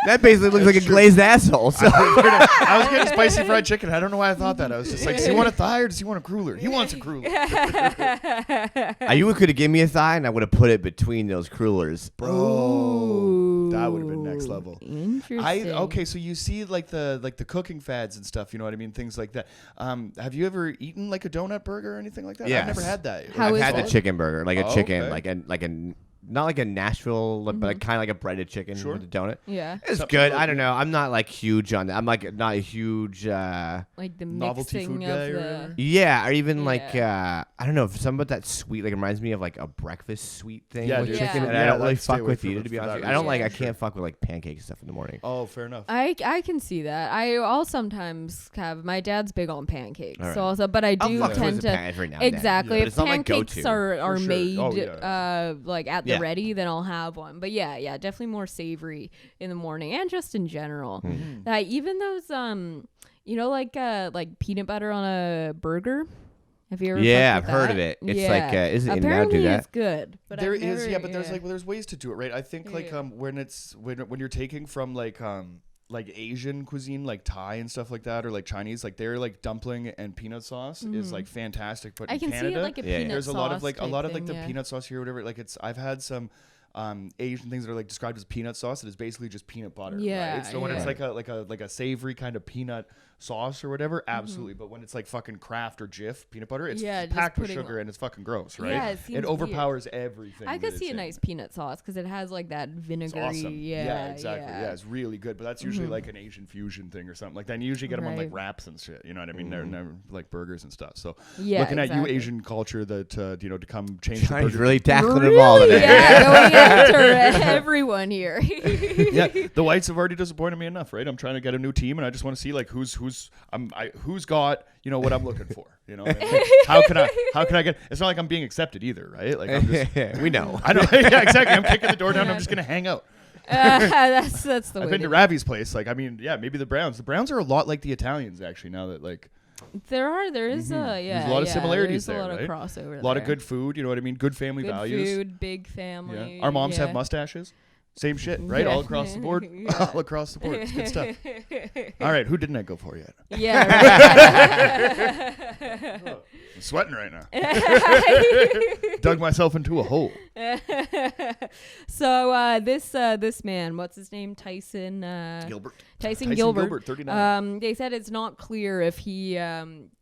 Speaker 1: That basically looks like a glazed asshole. So
Speaker 3: I was getting spicy fried chicken. I don't know why I thought that. I was just like, does he want a thigh or does he want a cruller? He wants a cruller.
Speaker 1: you could have given me a thigh, and I would have put it between those crullers.
Speaker 3: Bro, that would have been next level.
Speaker 2: Interesting.
Speaker 3: Okay, so you see like the cooking fads and stuff, you know what I mean? Things like that. Have you ever eaten like a donut burger or anything like that?
Speaker 1: Yes.
Speaker 3: I've never had that.
Speaker 2: How
Speaker 1: I've
Speaker 2: is
Speaker 1: had the
Speaker 2: it?
Speaker 1: chicken burger, like a
Speaker 3: Oh,
Speaker 1: chicken,
Speaker 3: okay.
Speaker 1: like a not like a Nashville, but like kind of like a breaded chicken
Speaker 3: Sure.
Speaker 1: with a donut.
Speaker 2: Yeah.
Speaker 1: It's
Speaker 3: Something
Speaker 1: good.
Speaker 3: like-
Speaker 1: I don't know. I'm not like huge on that. I'm like not a huge.
Speaker 2: Like the
Speaker 3: Novelty
Speaker 2: mixing
Speaker 3: food
Speaker 2: of
Speaker 3: guy or
Speaker 2: the.
Speaker 3: whatever?
Speaker 1: Yeah, or even like
Speaker 2: Yeah.
Speaker 1: I don't know, if something about that sweet like it reminds me of like a breakfast sweet thing
Speaker 3: Yeah,
Speaker 1: with
Speaker 3: dude.
Speaker 1: chicken,
Speaker 2: Yeah.
Speaker 1: and
Speaker 3: Yeah,
Speaker 1: I don't really
Speaker 3: I'd stay
Speaker 1: fuck
Speaker 3: away
Speaker 1: with
Speaker 3: from
Speaker 1: either.
Speaker 3: it
Speaker 1: To be
Speaker 3: for
Speaker 1: honest,
Speaker 3: that
Speaker 1: with you. I don't like.
Speaker 2: reason.
Speaker 1: I can't fuck with like pancakes and stuff in the morning.
Speaker 3: Oh, fair enough.
Speaker 2: I can see that. I'll sometimes have my dad's big on pancakes,
Speaker 1: All right.
Speaker 2: so also, but I
Speaker 1: I'll
Speaker 2: do
Speaker 1: fuck with
Speaker 2: tend
Speaker 1: the
Speaker 2: to
Speaker 1: pancakes every now and then,
Speaker 2: exactly.
Speaker 1: but
Speaker 2: If
Speaker 1: it's not my
Speaker 2: pancakes
Speaker 1: go-to.
Speaker 2: are
Speaker 3: For sure.
Speaker 2: made
Speaker 3: Oh, yeah.
Speaker 2: like at the
Speaker 1: Yeah.
Speaker 2: ready, then I'll have one. But yeah, definitely more savory in the morning and just in general. Even those like peanut butter on a burger. Have you ever?
Speaker 1: Yeah,
Speaker 2: fucked with
Speaker 1: I've heard
Speaker 2: that?
Speaker 1: of it. It's
Speaker 2: Yeah.
Speaker 1: like, isn't it now
Speaker 2: apparently
Speaker 1: do that?
Speaker 2: it's good. But
Speaker 3: There
Speaker 2: I've
Speaker 3: is,
Speaker 2: never,
Speaker 3: yeah, but there's ways to do it, right? I think like
Speaker 2: Yeah.
Speaker 3: when you're taking from like Asian cuisine, like Thai and stuff like that, or like Chinese, like their like dumpling and peanut sauce is like fantastic. But
Speaker 2: I
Speaker 3: in
Speaker 2: can
Speaker 3: Canada,
Speaker 2: see it like a peanut
Speaker 3: there's
Speaker 2: sauce.
Speaker 3: a lot of like
Speaker 2: type
Speaker 3: the
Speaker 2: thing,
Speaker 3: peanut sauce here, or whatever. Like I've had some Asian things that are like described as peanut sauce. It is basically just peanut butter.
Speaker 2: Yeah,
Speaker 3: Right? So when it's
Speaker 2: yeah.
Speaker 3: like a savory kind of peanut sauce or whatever, absolutely. But when it's like fucking Kraft or Jif peanut butter, it's
Speaker 2: Yeah, just
Speaker 3: packed with
Speaker 2: putting
Speaker 3: sugar and it's fucking gross, right?
Speaker 2: Yeah, it seems
Speaker 3: overpowers everything.
Speaker 2: I could
Speaker 3: that
Speaker 2: see
Speaker 3: it's
Speaker 2: a
Speaker 3: in.
Speaker 2: nice peanut sauce because it has like that
Speaker 3: It's
Speaker 2: vinegary.
Speaker 3: awesome.
Speaker 2: Yeah,
Speaker 3: exactly. Yeah, it's really good. But that's usually like an Asian fusion thing or something. Like then you usually get them on like
Speaker 2: Right.
Speaker 3: wraps and shit. You know what I mean? They're like burgers and stuff. So
Speaker 2: Yeah,
Speaker 3: looking at you,
Speaker 2: exactly.
Speaker 3: Asian culture, that to come change the
Speaker 1: Chinese
Speaker 3: burger.
Speaker 1: really tackling them all today.
Speaker 2: Yeah, going after everyone here.
Speaker 3: Yeah, the whites have already disappointed me enough, right? I'm trying to get a new team, and I just want to see like who's got what I'm looking for. And how can I get? It's not like I'm being accepted either, right? Like I'm just,
Speaker 1: We know.
Speaker 3: I know. Yeah, exactly. I'm kicking the door down. I'm just gonna hang out.
Speaker 2: That's the way.
Speaker 3: I've been to Ravi's place. Like, I mean, yeah, maybe the Browns. The Browns are a lot like the Italians, actually. Now that like.
Speaker 2: There is
Speaker 3: There's a lot of similarities
Speaker 2: there's
Speaker 3: there,
Speaker 2: a lot
Speaker 3: right?
Speaker 2: of crossover.
Speaker 3: A lot of
Speaker 2: there.
Speaker 3: good food, you know what I mean? Good family
Speaker 2: Good
Speaker 3: values.
Speaker 2: food, big family.
Speaker 3: Yeah. Our moms have
Speaker 2: yeah.
Speaker 3: mustaches. Same shit, right?
Speaker 2: Yeah.
Speaker 3: All across the board.
Speaker 2: Yeah.
Speaker 3: All across the board. It's good stuff. All right, who didn't I go for yet?
Speaker 2: Yeah.
Speaker 3: I'm sweating right now. Dug myself into a hole.
Speaker 2: So this man, what's his name? Tyson
Speaker 3: Gilbert.
Speaker 2: Tyson Gilbert.
Speaker 3: 39.
Speaker 2: They said it's not clear if he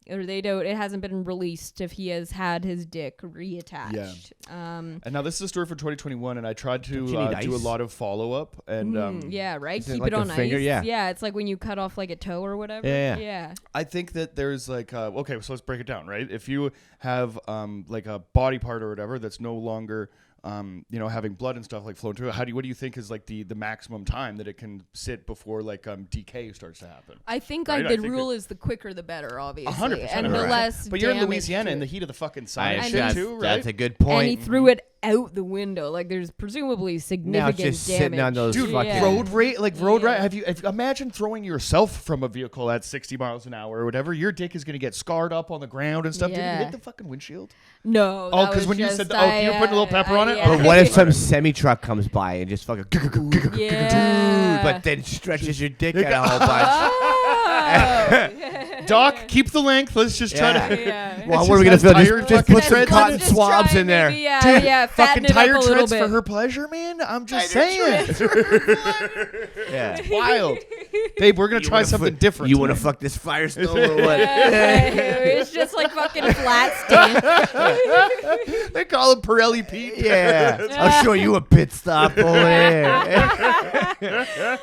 Speaker 2: or they don't. It hasn't been released if he has had his dick reattached.
Speaker 3: Yeah. And now this is a story for 2021, and I tried to
Speaker 1: Don't you need
Speaker 3: do a
Speaker 1: ice?
Speaker 3: lot of follow up, and
Speaker 2: yeah, right.
Speaker 1: Is it
Speaker 2: Keep
Speaker 1: like
Speaker 2: it
Speaker 1: a
Speaker 2: on
Speaker 1: finger?
Speaker 2: ice.
Speaker 1: Yeah.
Speaker 2: It's like when you cut off like a toe or whatever.
Speaker 1: Yeah.
Speaker 3: I think that there's like okay, so let's break it down, right? If you have like a body part or whatever that's no longer having blood and stuff like flowing through it, what do you think is like the maximum time that it can sit before like decay starts to happen?
Speaker 2: I think
Speaker 3: Right?
Speaker 2: like
Speaker 3: I
Speaker 2: the
Speaker 3: think
Speaker 2: rule is the quicker the better, obviously,
Speaker 3: 100%,
Speaker 2: and the
Speaker 1: right.
Speaker 2: less.
Speaker 3: But you're in
Speaker 2: damage
Speaker 3: Louisiana
Speaker 2: to
Speaker 3: in the
Speaker 2: it.
Speaker 3: heat of the fucking
Speaker 1: I
Speaker 3: sun and
Speaker 1: actually,
Speaker 3: shit
Speaker 1: that's,
Speaker 3: too, right?
Speaker 1: that's a good
Speaker 2: And
Speaker 1: point.
Speaker 2: he threw it out the window. Like there's presumably
Speaker 1: Now
Speaker 2: significant
Speaker 1: it's just
Speaker 2: damage.
Speaker 1: sitting on those
Speaker 3: Dude,
Speaker 1: fucking
Speaker 3: road
Speaker 2: Yeah.
Speaker 3: rage. Imagine throwing yourself from a vehicle at 60 miles an hour or whatever. Your dick is gonna get scarred up on the ground and stuff. Did
Speaker 2: Yeah.
Speaker 3: you hit the fucking windshield?
Speaker 2: No.
Speaker 3: Oh,
Speaker 2: that
Speaker 3: because
Speaker 2: was
Speaker 3: when you
Speaker 2: just
Speaker 3: said, you were putting a little pepper on it.
Speaker 2: yeah.
Speaker 1: But what if some semi truck comes by and just fucking
Speaker 2: Yeah.
Speaker 1: but then stretches your dick out a whole bunch?
Speaker 2: Oh.
Speaker 3: Doc, keep the length. Let's just try
Speaker 1: Yeah.
Speaker 3: to.
Speaker 2: Yeah.
Speaker 1: Well,
Speaker 3: It's
Speaker 1: what are we gonna
Speaker 3: just
Speaker 1: feel?
Speaker 3: has tire
Speaker 1: Just
Speaker 3: fucking
Speaker 1: put some
Speaker 3: treads
Speaker 1: cotton
Speaker 3: in it.
Speaker 1: swabs in there.
Speaker 2: Maybe, yeah,
Speaker 3: Fucking
Speaker 2: fatten it up
Speaker 3: tire
Speaker 2: a little
Speaker 3: treads
Speaker 2: bit.
Speaker 3: for her pleasure, man. I'm just saying.
Speaker 1: Yeah.
Speaker 3: It's wild. Babe, we're going to try something different.
Speaker 1: You want to
Speaker 3: tonight.
Speaker 1: fuck this Firestone or what?
Speaker 2: It's just like fucking flat stand.
Speaker 3: They call him Pirelli Pete.
Speaker 1: Yeah. I'll show you a pit stop over there.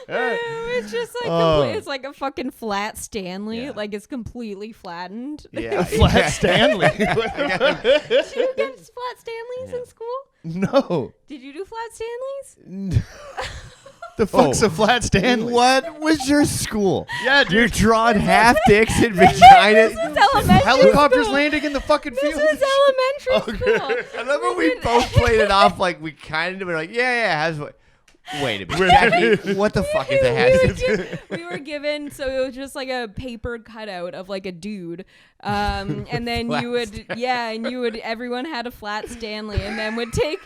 Speaker 2: It's just like it's like a fucking flat Stanley.
Speaker 1: Yeah.
Speaker 2: Like it's completely flattened.
Speaker 1: Yeah.
Speaker 3: Flat Stanley.
Speaker 2: Did you get flat Stanleys in school?
Speaker 3: No.
Speaker 2: Did you do flat Stanleys?
Speaker 3: The fuck's a Flat Stanley?
Speaker 1: What was your school?
Speaker 3: Yeah, dude.
Speaker 1: You're drawing half dicks and vaginas.
Speaker 2: This is elementary
Speaker 3: Helicopters
Speaker 2: school.
Speaker 3: landing in the fucking
Speaker 2: This
Speaker 3: field.
Speaker 2: is elementary school.
Speaker 1: I remember we both played it off like we kind of were like, yeah. Wait a minute, Jackie, what the fuck is a hat?
Speaker 2: We were given, so it was just like a paper cutout of like a dude, and then
Speaker 1: Flat
Speaker 2: you would, everyone had a flat Stanley, and then would take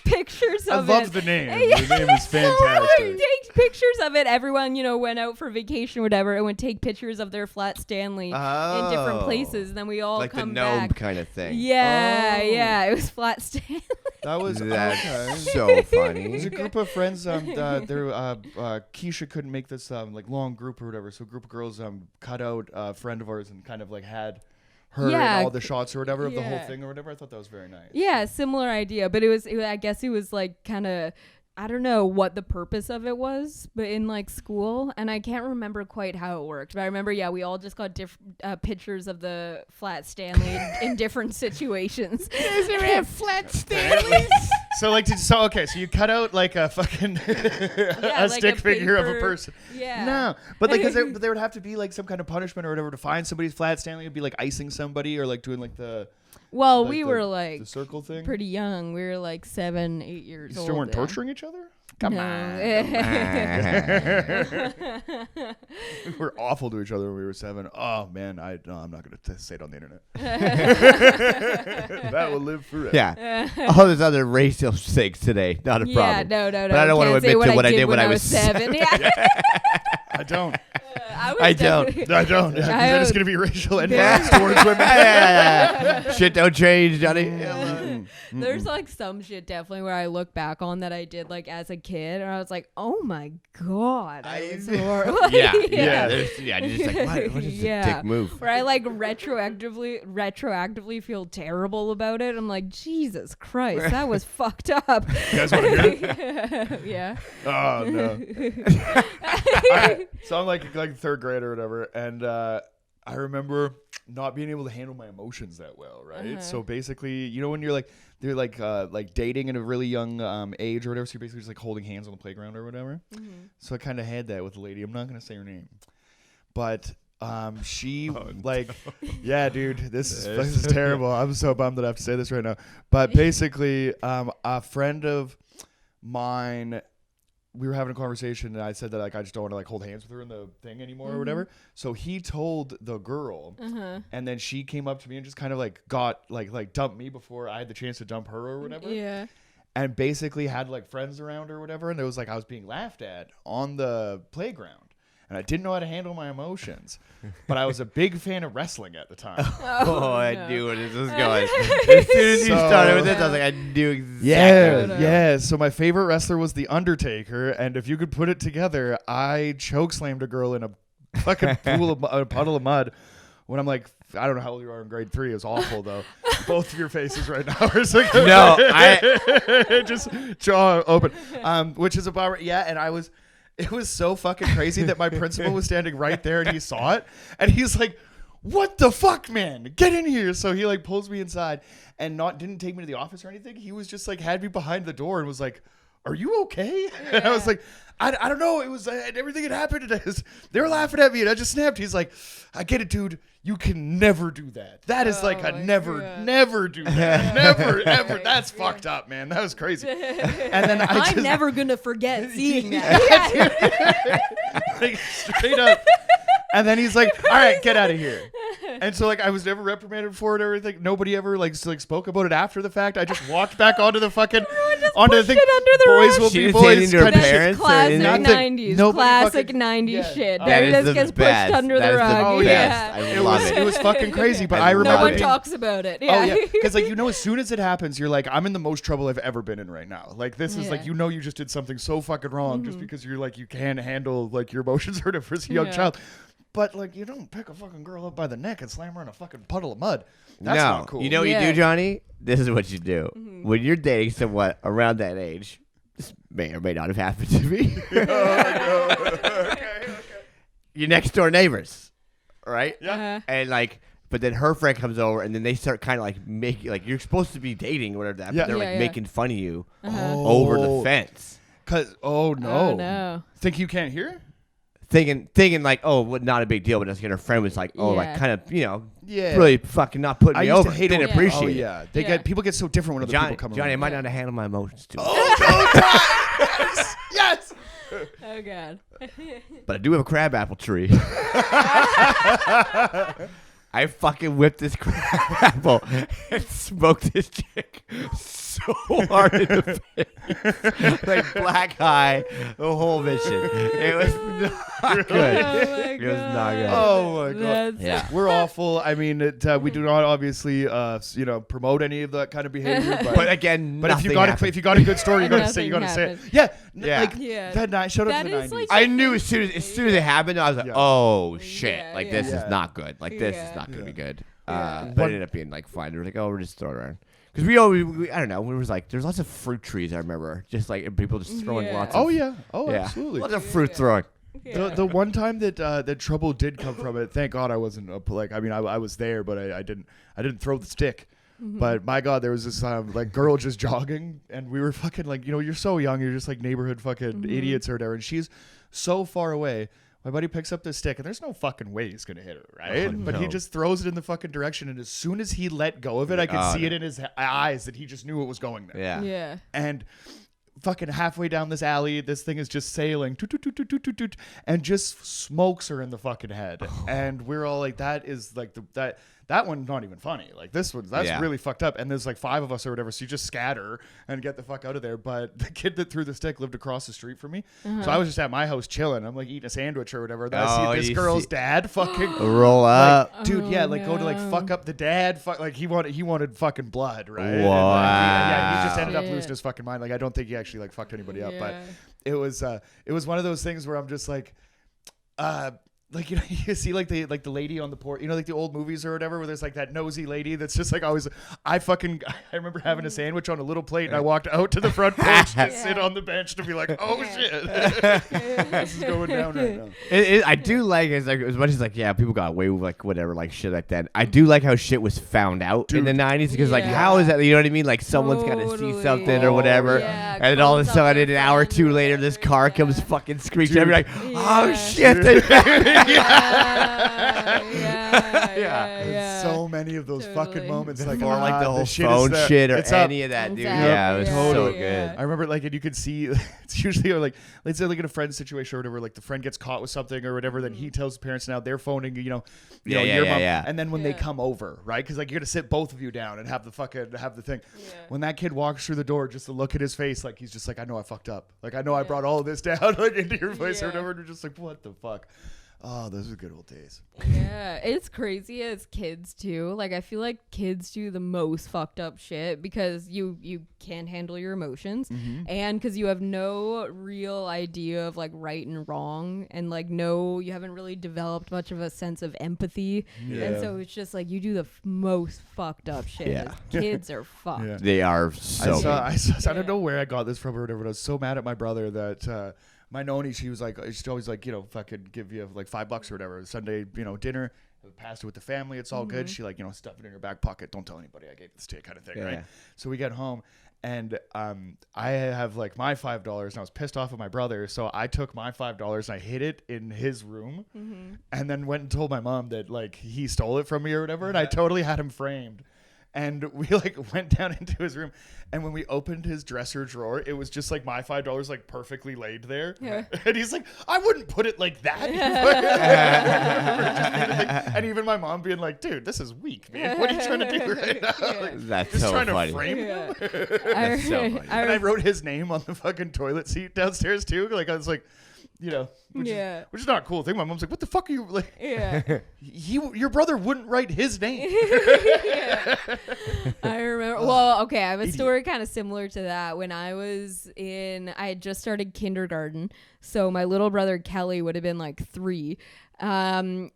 Speaker 2: pictures
Speaker 3: I
Speaker 2: of it.
Speaker 3: love the name.
Speaker 2: Yeah.
Speaker 3: The name is fantastic.
Speaker 2: Take pictures of it. Everyone, went out for vacation or whatever, and would take pictures of their flat Stanley in different
Speaker 1: Oh.
Speaker 2: places, and then we all
Speaker 1: Like the
Speaker 2: come
Speaker 1: gnome
Speaker 2: back.
Speaker 1: kind of thing.
Speaker 2: Yeah,
Speaker 3: Oh.
Speaker 2: yeah, it was flat Stanley.
Speaker 3: That was
Speaker 1: That's
Speaker 3: okay.
Speaker 1: so
Speaker 3: There's
Speaker 1: funny.
Speaker 3: a group of friends. Keisha couldn't make this like long group or whatever, so a group of girls cut out a friend of ours and kind of like had her
Speaker 2: Yeah.
Speaker 3: in all the shots or whatever of the whole
Speaker 2: Yeah.
Speaker 3: thing or whatever. I thought that was very nice.
Speaker 2: Yeah, similar idea, but I guess it was like kind of, I don't know what the purpose of it was, but in like school, and I can't remember quite how it worked, but I remember, we all just got pictures of the flat Stanley in different situations.
Speaker 1: Does it have flat Stanleys?
Speaker 3: So you cut out like a fucking a
Speaker 2: like
Speaker 3: stick
Speaker 2: a
Speaker 3: figure of a
Speaker 2: paper-
Speaker 3: person.
Speaker 2: Yeah.
Speaker 3: No, but like, 'cause there would have to be like some kind of punishment or whatever to find somebody's flat Stanley. It'd be like icing somebody or like doing like the
Speaker 2: Well,
Speaker 3: like
Speaker 2: we
Speaker 3: the-
Speaker 2: were like
Speaker 3: the circle thing.
Speaker 2: pretty young. We were like 7, 8 years
Speaker 3: You
Speaker 2: old.
Speaker 3: still weren't
Speaker 2: then.
Speaker 3: torturing each other? Come
Speaker 2: No.
Speaker 3: on. We were awful to each other when we were 7. Oh man, I'm not gonna say it on the internet. That will live forever.
Speaker 1: Yeah. All those other racial things today, not a problem.
Speaker 2: No.
Speaker 1: But I don't want to
Speaker 2: Can't say
Speaker 1: admit to what I did
Speaker 2: when
Speaker 1: when I was
Speaker 2: 7. Yeah.
Speaker 3: I don't.
Speaker 1: I don't.
Speaker 2: definitely-
Speaker 3: I don't. Because
Speaker 2: I
Speaker 3: then it's
Speaker 2: don't-
Speaker 3: gonna be racial and
Speaker 1: Yeah.
Speaker 3: towards women.
Speaker 1: Yeah. Shit don't change, Johnny.
Speaker 2: There's like some shit definitely where I look back on that I did like as a kid, and I was like, oh my god, I was horrible.
Speaker 1: Yeah.
Speaker 2: Yeah.
Speaker 1: You're just like, what is
Speaker 2: Yeah.
Speaker 1: a dick move?
Speaker 2: Where I like retroactively feel terrible about it. I'm like, Jesus Christ, that was fucked up.
Speaker 3: You guys want to hear?
Speaker 2: Yeah.
Speaker 3: Oh no. So I'm like third grade or whatever, and I remember not being able to handle my emotions that well, right?
Speaker 2: Uh-huh.
Speaker 3: So basically, when you're like dating in a really young age or whatever, so you're basically just like holding hands on the playground or whatever.
Speaker 2: Mm-hmm.
Speaker 3: So I kind of had that with a lady. I'm not gonna say her name, but she yeah, dude, this is terrible. I'm so bummed that I have to say this right now. But basically, a friend of mine, we were having a conversation, and I said that like I just don't want to like hold hands with her in the thing anymore or whatever. So he told the girl, and then she came up to me and just kind of like got like dumped me before I had the chance to dump her or whatever.
Speaker 2: Yeah.
Speaker 3: And basically had like friends around or whatever, and it was like I was being laughed at on the playground. and I didn't know how to handle my emotions. But I was a big fan of wrestling at the time.
Speaker 1: I knew where this was going. As soon as you started with this, I was like, I knew exactly.
Speaker 3: Yeah. So my favorite wrestler was The Undertaker, and if you could put it together, I chokeslammed a girl in a fucking puddle of mud when I'm like, I don't know how old you are in grade 3. It was awful though. Both of your faces right now are so good.
Speaker 1: No, I
Speaker 3: just jaw open. Which is about and it was so fucking crazy that my principal was standing right there and he saw it and he's like, what the fuck, man? Get in here. So he like pulls me inside and didn't take me to the office or anything. He was just like had me behind the door and was like, are you okay? Yeah. And I was like, I don't know. It was everything had happened. They were laughing at me and I just snapped. He's like, I get it, dude. You can never do that. That is like a never do that. Never, ever. That's fucked up, man. That was crazy. And then
Speaker 2: I'm never going to forget seeing that.
Speaker 3: Like, straight up. And then he's like, all right, get out of here. And so like I was never reprimanded for it or anything. Nobody ever like spoke about it after the fact. I just walked back onto the fucking onto the thing. Boys will be boys.
Speaker 1: Your parents
Speaker 2: classic
Speaker 1: or
Speaker 2: 90s. Classic 90s shit. That just gets pushed under the rug.
Speaker 1: Oh
Speaker 2: yeah.
Speaker 1: I love it.
Speaker 3: It was fucking crazy, but I remember
Speaker 2: no one talks about it. Yeah.
Speaker 3: Oh yeah, because like as soon as it happens, you're like, I'm in the most trouble I've ever been in right now. Like this is like you just did something so fucking wrong just because you're like you can't handle like your emotions or whatever as a young child. But like you don't pick a fucking girl up by the neck and slam her in a fucking puddle of mud. That's not cool.
Speaker 1: You know what you do, Johnny? This is what you do. When you're dating someone around that age, this may or may not have happened to me. Okay. Your next door neighbors, right?
Speaker 3: Yeah.
Speaker 1: And like, but then her friend comes over, and then they start kind of like making like you're supposed to be dating or whatever that. But they're like making fun of you over the fence.
Speaker 3: Oh no. Think you can't hear?
Speaker 1: Thinking like, oh, well, not a big deal, but her friend was like, oh, like kind of,
Speaker 3: Yeah.
Speaker 1: really fucking not putting me over.
Speaker 3: Hate
Speaker 1: Didn't appreciate it.
Speaker 3: Oh yeah, people get so different when other people come around.
Speaker 1: Johnny, I might not handle my emotions too.
Speaker 3: Oh no, yes.
Speaker 2: Oh god.
Speaker 1: But I do have a crab apple tree. I fucking whipped this crab apple and smoked this chick so hard in the face. Like black eye, the whole mission. It was not good. It was not good.
Speaker 3: Oh my god.
Speaker 2: Yeah.
Speaker 3: We're awful. I mean, we do not obviously promote any of that kind of behavior. But
Speaker 1: again,
Speaker 3: if you got a good story, you gotta say it. Yeah. That night showed up in the 90s.
Speaker 2: Like
Speaker 1: I knew as soon as it happened, I was like, oh shit, this is not good. Like this is not gonna be good. But it ended up being like fine. They were like, oh, we're just throwing it around. Because we I don't know, it was like there's lots of fruit trees. I remember just like people just throwing lots. Of,
Speaker 3: absolutely,
Speaker 1: lots of fruit throwing.
Speaker 3: Yeah. The one time that trouble did come from it, thank God I wasn't I was there, but I didn't throw the stick. But my God, there was this like girl just jogging, and we were fucking like you're so young, you're just like neighborhood fucking idiots or whatever, and she's so far away. My buddy picks up the stick, and there's no fucking way he's gonna hit her, right? But he just throws it in the fucking direction, and as soon as he let go of it, I could see it in his eyes that he just knew it was going there.
Speaker 2: Yeah.
Speaker 3: And fucking halfway down this alley, this thing is just sailing, and just smokes her in the fucking head. And we're all like, that is like that one's not even funny. Like that's really fucked up. And there's like 5 of us or whatever, so you just scatter and get the fuck out of there. But the kid that threw the stick lived across the street from me, so I was just at my house chilling. I'm like eating a sandwich or whatever. Then I see this girl's dad fucking
Speaker 1: roll up,
Speaker 3: like, dude. Go to like fuck up the dad. Like he wanted fucking blood, right?
Speaker 1: Wow.
Speaker 3: And, he just ended up losing his fucking mind. Like I don't think he actually like fucked anybody up, but it was one of those things where I'm just like, like you see like the lady on the porch, like the old movies or whatever, where there's like that nosy lady that's just like always. I remember having a sandwich on a little plate, and I walked out to the front porch to sit on the bench to be like, oh shit, this is going down right now.
Speaker 1: I do like it's like as much as like people got away with like whatever like shit like that. I do like how shit was found out in the 90s because like how is that, you know what I mean? Like someone's got to see something or whatever, and then all of a sudden an hour or two later this car comes fucking screeching. I'm like, oh shit.
Speaker 2: Yeah.
Speaker 3: So many of those fucking
Speaker 2: Totally.
Speaker 3: moments, like
Speaker 1: Or like the whole
Speaker 3: shit is
Speaker 1: phone
Speaker 3: there.
Speaker 1: shit or
Speaker 3: It's up.
Speaker 1: any of that, dude.
Speaker 2: Exactly.
Speaker 1: Yeah, it was so
Speaker 3: Totally.
Speaker 1: good.
Speaker 2: Yeah.
Speaker 3: I remember, like, and you could see it's usually like, let's say, like in a friend's situation or whatever, like the friend gets caught with something or whatever, then he tells the parents now they're phoning, you know,
Speaker 1: Yeah,
Speaker 3: your mom,
Speaker 1: yeah.
Speaker 3: and then when they
Speaker 2: Yeah.
Speaker 3: come over, right? Because like you're gonna sit both of you down and have the thing.
Speaker 2: Yeah.
Speaker 3: When that kid walks through the door, just to look at his face, like he's just like, I know I fucked up. Like I know I brought all of this down like into your face or
Speaker 2: Yeah.
Speaker 3: whatever. And you're just like, what the fuck? Oh, those are good old days.
Speaker 2: Yeah, it's crazy as kids too. Like I feel like kids do the most fucked up shit because you can't handle your emotions, and because you have no real idea of like right and wrong, and like you haven't really developed much of a sense of empathy,
Speaker 3: Yeah.
Speaker 2: and so it's just like you do the most fucked up shit.
Speaker 1: Yeah.
Speaker 2: Kids are fucked.
Speaker 3: Yeah.
Speaker 1: They are so good.
Speaker 3: I don't know where I got this from or whatever, but I was so mad at my brother that my noni, she was like, she'd always like, you know, fucking give you like $5 or whatever. Sunday, you know, dinner, passed it with the family. It's all good. She like, you know, stuffed it in her back pocket. Don't tell anybody I gave this to you kind of thing,
Speaker 1: Yeah.
Speaker 3: right? So we get home and I have like my $5 and I was pissed off at my brother. So I took my $5 and I hid it in his room and then went and told my mom that like he stole it from me or whatever. And I totally had him framed. And we like went down into his room, and when we opened his dresser drawer, it was just like my $5 like perfectly laid there.
Speaker 2: Yeah.
Speaker 3: And he's like, I wouldn't put it like that. And even my mom being like, dude, this is weak, man. What are you trying to do right now? Like,
Speaker 1: That's
Speaker 3: just
Speaker 1: so
Speaker 3: trying
Speaker 1: funny.
Speaker 3: to frame
Speaker 2: Yeah.
Speaker 3: him.
Speaker 2: I,
Speaker 1: so funny.
Speaker 3: And I wrote his name on the fucking toilet seat downstairs too. Like I was like, you know, which is not a cool thing. My mom's like, what the fuck are you like?
Speaker 2: yeah.
Speaker 3: Your brother wouldn't write his name.
Speaker 2: I remember. Well, okay, I have a story kind of similar to that. When I had just started kindergarten, so my little brother Kelly would have been like 3. And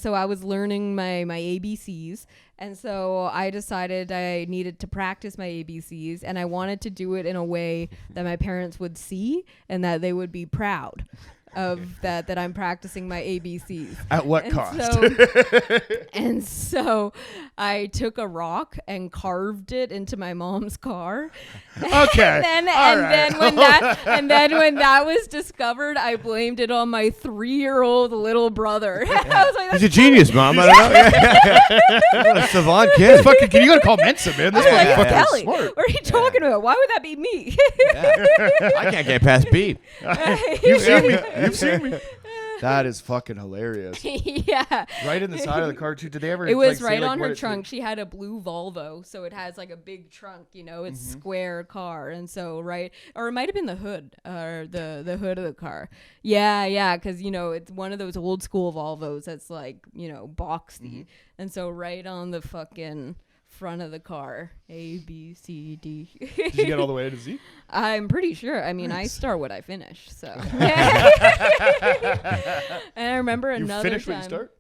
Speaker 2: so I was learning my ABCs, and so I decided I needed to practice my ABCs, and I wanted to do it in a way that my parents would see and that they would be proud of that I'm practicing my ABCs.
Speaker 3: At what
Speaker 2: And
Speaker 3: cost?
Speaker 2: And so I took a rock and carved it into my mom's car.
Speaker 3: Okay.
Speaker 2: And
Speaker 3: All right.
Speaker 2: then when that was discovered, I blamed it on my 3-year-old little brother. I was like,
Speaker 1: He's a genius, Mom. I don't know. What a savant kid.
Speaker 3: Fucking, you gotta call Mensa, man. This
Speaker 2: I'm like,
Speaker 3: motherfucker
Speaker 2: it's
Speaker 3: is
Speaker 2: Kelly.
Speaker 3: smart.
Speaker 2: What are you talking about? Why would that be me?
Speaker 1: I can't get past B.
Speaker 3: You've seen me. You've seen me. That is fucking hilarious.
Speaker 2: Yeah.
Speaker 3: Right in the side of the car too. Did they ever?
Speaker 2: It was
Speaker 3: say,
Speaker 2: right on
Speaker 3: what
Speaker 2: her
Speaker 3: it-
Speaker 2: trunk. She had a blue Volvo, so it has like a big trunk, you know, it's square car. And so, right, or it might have been the hood, or the hood of the car. Yeah, because, you know, it's one of those old school Volvos that's like, you know, boxy. And so right on the fucking front of the car, A, B, C, D.
Speaker 3: Did you get all the way to Z?
Speaker 2: I'm pretty sure. I mean, I start what I finish, so. And I remember
Speaker 3: You
Speaker 2: another
Speaker 3: finish
Speaker 2: time.
Speaker 3: what you start.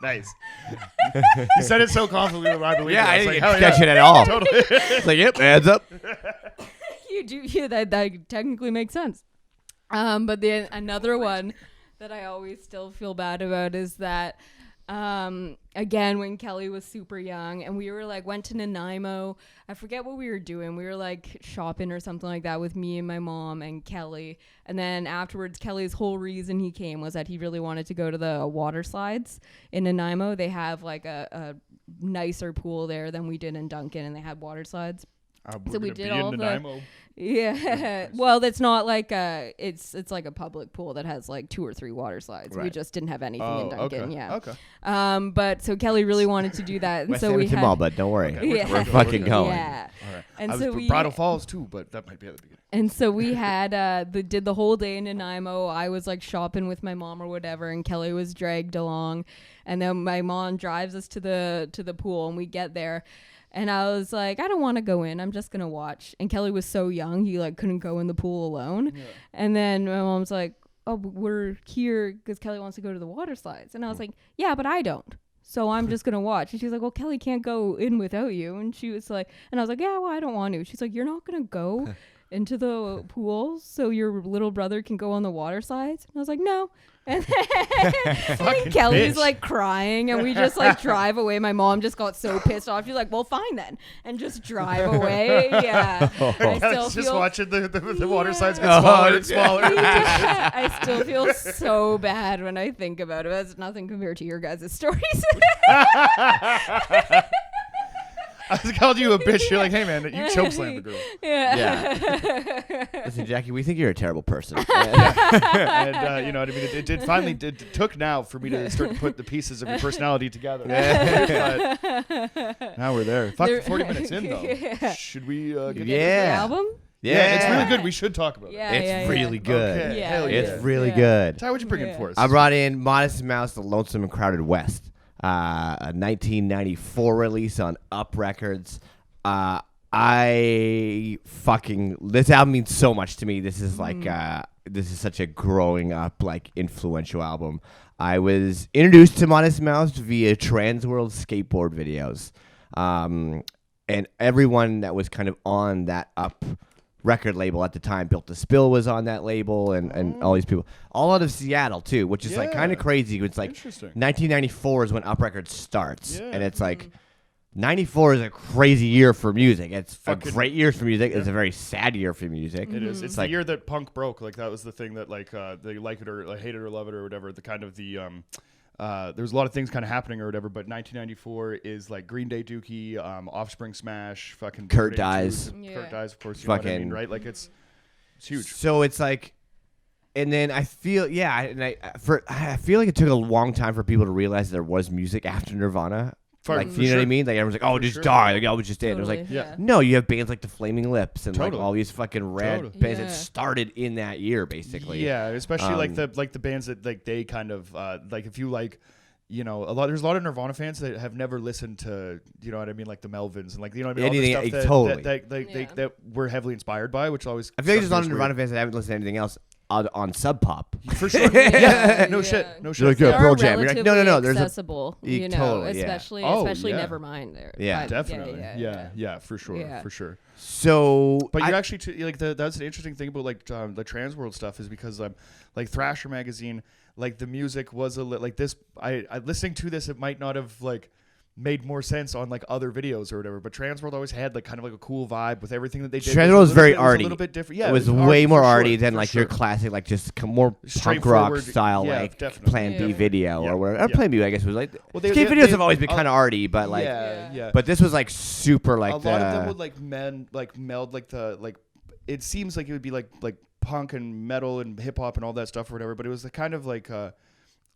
Speaker 3: Nice. You said it so confidently that I believe
Speaker 1: Yeah,
Speaker 3: it.
Speaker 1: I
Speaker 3: was
Speaker 1: didn't
Speaker 3: like, hell
Speaker 1: catch
Speaker 3: yeah.
Speaker 1: it at all.
Speaker 3: Totally.
Speaker 1: It's like, yep, adds up.
Speaker 2: You do, yeah, that technically makes sense. But then another one that I always still feel bad about is that, again, when Kelly was super young and we were like, went to Nanaimo, I forget what we were doing. We were like shopping or something like that with me and my mom and Kelly. And then afterwards, Kelly's whole reason he came was that he really wanted to go to the water slides in Nanaimo. They have like a nicer pool there than we did in Duncan, and they had water slides. So we did all the yeah. Well, that's not like it's like a public pool that has like 2 or 3 water slides. We
Speaker 1: Right.
Speaker 2: just didn't have anything in Duncan.
Speaker 3: Okay.
Speaker 2: Yeah.
Speaker 3: Okay.
Speaker 2: But so Kelly really wanted to do that, and
Speaker 1: West
Speaker 2: so we
Speaker 1: Edmonton
Speaker 2: had
Speaker 1: Mall, but don't worry.
Speaker 3: Okay,
Speaker 2: Yeah.
Speaker 1: We're fucking going.
Speaker 2: yeah.
Speaker 3: All right.
Speaker 2: And
Speaker 3: I
Speaker 2: so
Speaker 3: was
Speaker 2: we
Speaker 3: Bridal Falls too, but that might be at the beginning.
Speaker 2: And so we had did the whole day in Nanaimo. I was like shopping with my mom or whatever, and Kelly was dragged along. And then my mom drives us to the pool, and we get there. And I was like, I don't want to go in. I'm just going to watch. And Kelly was so young, he like couldn't go in the pool alone. Yeah. And then my mom's like, oh, we're here because Kelly wants to go to the water slides. And I was like, yeah, but I don't. So I'm just going to watch. And she's like, well, Kelly can't go in without you. And she was like, and I was like, yeah, well, I don't want to. She's like, you're not going to go the pool so your little brother can go on the water slides? And I was like, no. And then Kelly's
Speaker 3: bitch.
Speaker 2: like crying, and we just like drive away. My mom just got so pissed off. She's like, well, fine then, and just drive away. Yeah. I still
Speaker 3: just
Speaker 2: feel
Speaker 3: watching the water slides get
Speaker 1: Oh,
Speaker 3: smaller and smaller.
Speaker 2: yeah, I still feel so bad when I think about it. It's nothing compared to your guys' stories.
Speaker 3: I called you a bitch. You're like, hey man, you chokeslammed the girl.
Speaker 2: Yeah.
Speaker 1: Listen, Jackie, we think you're a terrible person.
Speaker 3: And you know what I mean. It did finally it took now for me to start to put the pieces of your personality together. But now we're there. Fuck, 40 minutes in though.
Speaker 2: Yeah.
Speaker 3: Should we get
Speaker 2: The
Speaker 1: Yeah.
Speaker 2: album?
Speaker 3: Yeah, it's really good. We should talk about
Speaker 2: Yeah,
Speaker 3: it.
Speaker 1: It's really good.
Speaker 3: Okay,
Speaker 2: Yeah,
Speaker 3: hell
Speaker 1: It's
Speaker 3: yeah.
Speaker 1: really
Speaker 2: Yeah.
Speaker 1: good.
Speaker 3: Ty, what'd you bring in
Speaker 2: Yeah.
Speaker 3: for us?
Speaker 1: I brought in Modest Mouse, The Lonesome Crowded West, a 1994 release on Up Records. This album means so much to me. This is like this is such a growing up like influential album. I was introduced to Modest Mouse via Transworld skateboard videos, and everyone that was kind of on that Up record label at the time. Built the Spill was on that label, and all these people, all out of Seattle too, which is like kind of crazy. It's like
Speaker 3: Interesting.
Speaker 1: 1994 is when Up Records starts,
Speaker 3: Yeah.
Speaker 1: and it's like 94 is a crazy year for music. It's
Speaker 3: Fucking-
Speaker 1: a great year for music.
Speaker 3: yeah.
Speaker 1: It's a very sad year for music.
Speaker 3: It is. It's
Speaker 1: like-
Speaker 3: the year that punk broke. Like that was the thing that like they like it or like, hate it or love it or whatever. The kind of the there's a lot of things kind of happening or whatever. But 1994 is like Green Day, Dookie, Offspring, Smash, fucking
Speaker 1: Kurt
Speaker 3: Blink-182,
Speaker 1: dies.
Speaker 2: Yeah.
Speaker 3: Kurt dies, of course. You know what I mean,
Speaker 1: Fucking-
Speaker 3: right? Like it's huge.
Speaker 1: So it's like, and then I feel I feel like it took a long time for people to realize there was music after Nirvana.
Speaker 3: For-
Speaker 1: Like,
Speaker 3: for
Speaker 1: you know what I
Speaker 3: sure.
Speaker 1: mean? Like everyone's like, "Oh,
Speaker 3: For
Speaker 1: just
Speaker 3: sure.
Speaker 1: die!" Like, "Oh, it was just it." And it was like,
Speaker 2: Totally,
Speaker 3: yeah.
Speaker 1: no, you have bands like the Flaming Lips and like
Speaker 3: Totally.
Speaker 1: all these fucking rad
Speaker 3: Totally.
Speaker 1: bands
Speaker 2: Yeah.
Speaker 1: that started in that year, basically.
Speaker 3: Yeah, especially like
Speaker 1: Um,
Speaker 3: the bands that like they kind of like if you like. You know, there's a lot of Nirvana fans that have never listened to, you know what I mean, like the Melvins and like, you know what I mean, all the
Speaker 1: Anything-
Speaker 3: stuff
Speaker 1: totally.
Speaker 3: that we're heavily inspired by, which always.
Speaker 1: I feel like there's a lot of
Speaker 3: struck me as
Speaker 1: Nirvana fans that haven't listened to anything else on Sub Pop.
Speaker 3: weird. For sure.
Speaker 2: Yeah,
Speaker 3: no
Speaker 2: yeah.
Speaker 3: shit. No
Speaker 1: They're
Speaker 3: shit.
Speaker 1: like,
Speaker 2: They
Speaker 1: yeah,
Speaker 2: are
Speaker 1: Pearl Jam. You're like,
Speaker 2: relatively
Speaker 1: no, there's a
Speaker 2: accessible, you know,
Speaker 1: totally, yeah.
Speaker 2: especially
Speaker 3: Oh, yeah.
Speaker 2: Nevermind there.
Speaker 1: Yeah.
Speaker 2: But
Speaker 3: Definitely. Yeah, for sure.
Speaker 2: Yeah.
Speaker 3: For sure.
Speaker 1: So,
Speaker 3: But you're actually like that's the interesting thing about like the Transworld stuff is because like Thrasher magazine, like the music was like this. I listening to this, it might not have like made more sense on like other videos or whatever. But Transworld always had like kind of like a cool vibe with everything that they did.
Speaker 1: Transworld was very
Speaker 3: It was a
Speaker 1: arty.
Speaker 3: little bit different. Yeah,
Speaker 1: it was
Speaker 3: arty
Speaker 1: way more
Speaker 3: for
Speaker 1: arty
Speaker 3: sure,
Speaker 1: than
Speaker 3: for
Speaker 1: like
Speaker 3: sure.
Speaker 1: your classic, like just more punk rock
Speaker 3: Straightforward,
Speaker 1: style,
Speaker 3: yeah,
Speaker 1: like
Speaker 3: definitely.
Speaker 1: Plan B
Speaker 2: Yeah.
Speaker 1: video
Speaker 3: Yeah.
Speaker 1: or whatever.
Speaker 3: Yeah.
Speaker 1: Plan B, I guess, was like.
Speaker 3: Well,
Speaker 1: Skate videos have always been kind of arty, but like,
Speaker 3: yeah.
Speaker 1: but this was like super like
Speaker 3: a lot of them would like meld like the like. It seems like it would be like punk and metal and hip hop and all that stuff or whatever. But it was the kind of like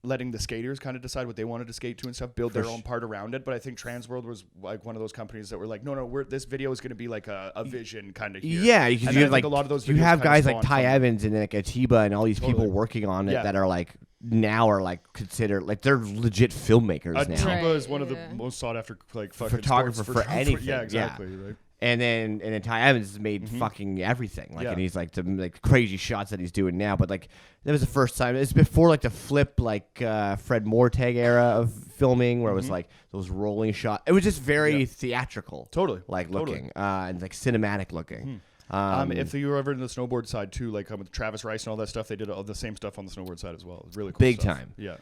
Speaker 3: letting the skaters kind of decide what they wanted to skate to and stuff, build their own part around it. But I think Transworld was like one of those companies that were like, no, this video is going to be like a vision kind of.
Speaker 1: yeah, because
Speaker 3: And
Speaker 1: you
Speaker 3: I
Speaker 1: have
Speaker 3: think
Speaker 1: like
Speaker 3: a lot of those
Speaker 1: you
Speaker 3: videos
Speaker 1: have
Speaker 3: kinda
Speaker 1: guys like
Speaker 3: spawned
Speaker 1: Ty
Speaker 3: from-
Speaker 1: Evans and like Atiba and all these people
Speaker 3: Totally.
Speaker 1: working on it
Speaker 3: Yeah.
Speaker 1: that are like now are like considered like they're legit filmmakers now.
Speaker 3: Atiba
Speaker 2: Right,
Speaker 3: is one of the
Speaker 2: yeah.
Speaker 3: most sought after like fucking
Speaker 1: Photographer
Speaker 3: sports
Speaker 1: for anything,
Speaker 3: Yeah,
Speaker 1: yeah.
Speaker 3: exactly. Right.
Speaker 1: And then Ty Evans has made fucking everything. Like,
Speaker 3: Yeah.
Speaker 1: and he's like the like crazy shots that he's doing now. But like that was the first time. It's before like the flip like Fred Mortag era of filming, where it was like those rolling shots. It was just very theatrical,
Speaker 3: Totally.
Speaker 1: like
Speaker 3: Totally.
Speaker 1: looking and like cinematic looking.
Speaker 3: If you were ever in the snowboard side too, like with Travis Rice and all that stuff, they did all the same stuff on the snowboard side as well. It was really cool.
Speaker 1: Big
Speaker 3: stuff.
Speaker 1: time.
Speaker 3: Yeah.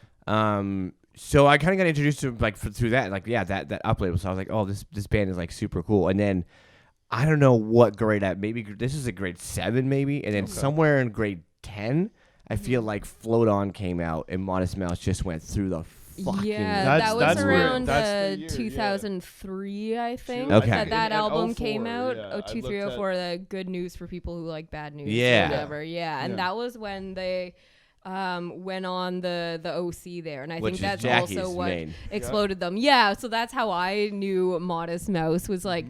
Speaker 1: So I kind of got introduced to like through that, like that up label. So I was like, oh, this band is like super cool. And then I don't know what grade maybe this is a grade 7 maybe, and then somewhere in grade 10, I feel like Float On came out and Modest Mouse just went through the fucking.
Speaker 2: Yeah,
Speaker 3: That's-
Speaker 2: that was
Speaker 3: that's where-
Speaker 2: around
Speaker 3: that's the year, yeah.
Speaker 2: 2003, I think.
Speaker 1: Okay.
Speaker 2: That
Speaker 3: And
Speaker 2: album
Speaker 3: 04,
Speaker 2: came out.
Speaker 3: yeah.
Speaker 2: Oh,
Speaker 3: I
Speaker 2: 2, 3,
Speaker 3: looked
Speaker 2: 04, the good news for people who like bad news.
Speaker 1: Yeah.
Speaker 2: Or whatever. Yeah. And
Speaker 3: Yeah.
Speaker 2: that was when they went on the OC there. And I
Speaker 1: Which
Speaker 2: think
Speaker 1: is
Speaker 2: that's
Speaker 1: Jackie's
Speaker 2: also what
Speaker 1: main.
Speaker 2: exploded them. Yeah. So that's how I knew Modest Mouse was like.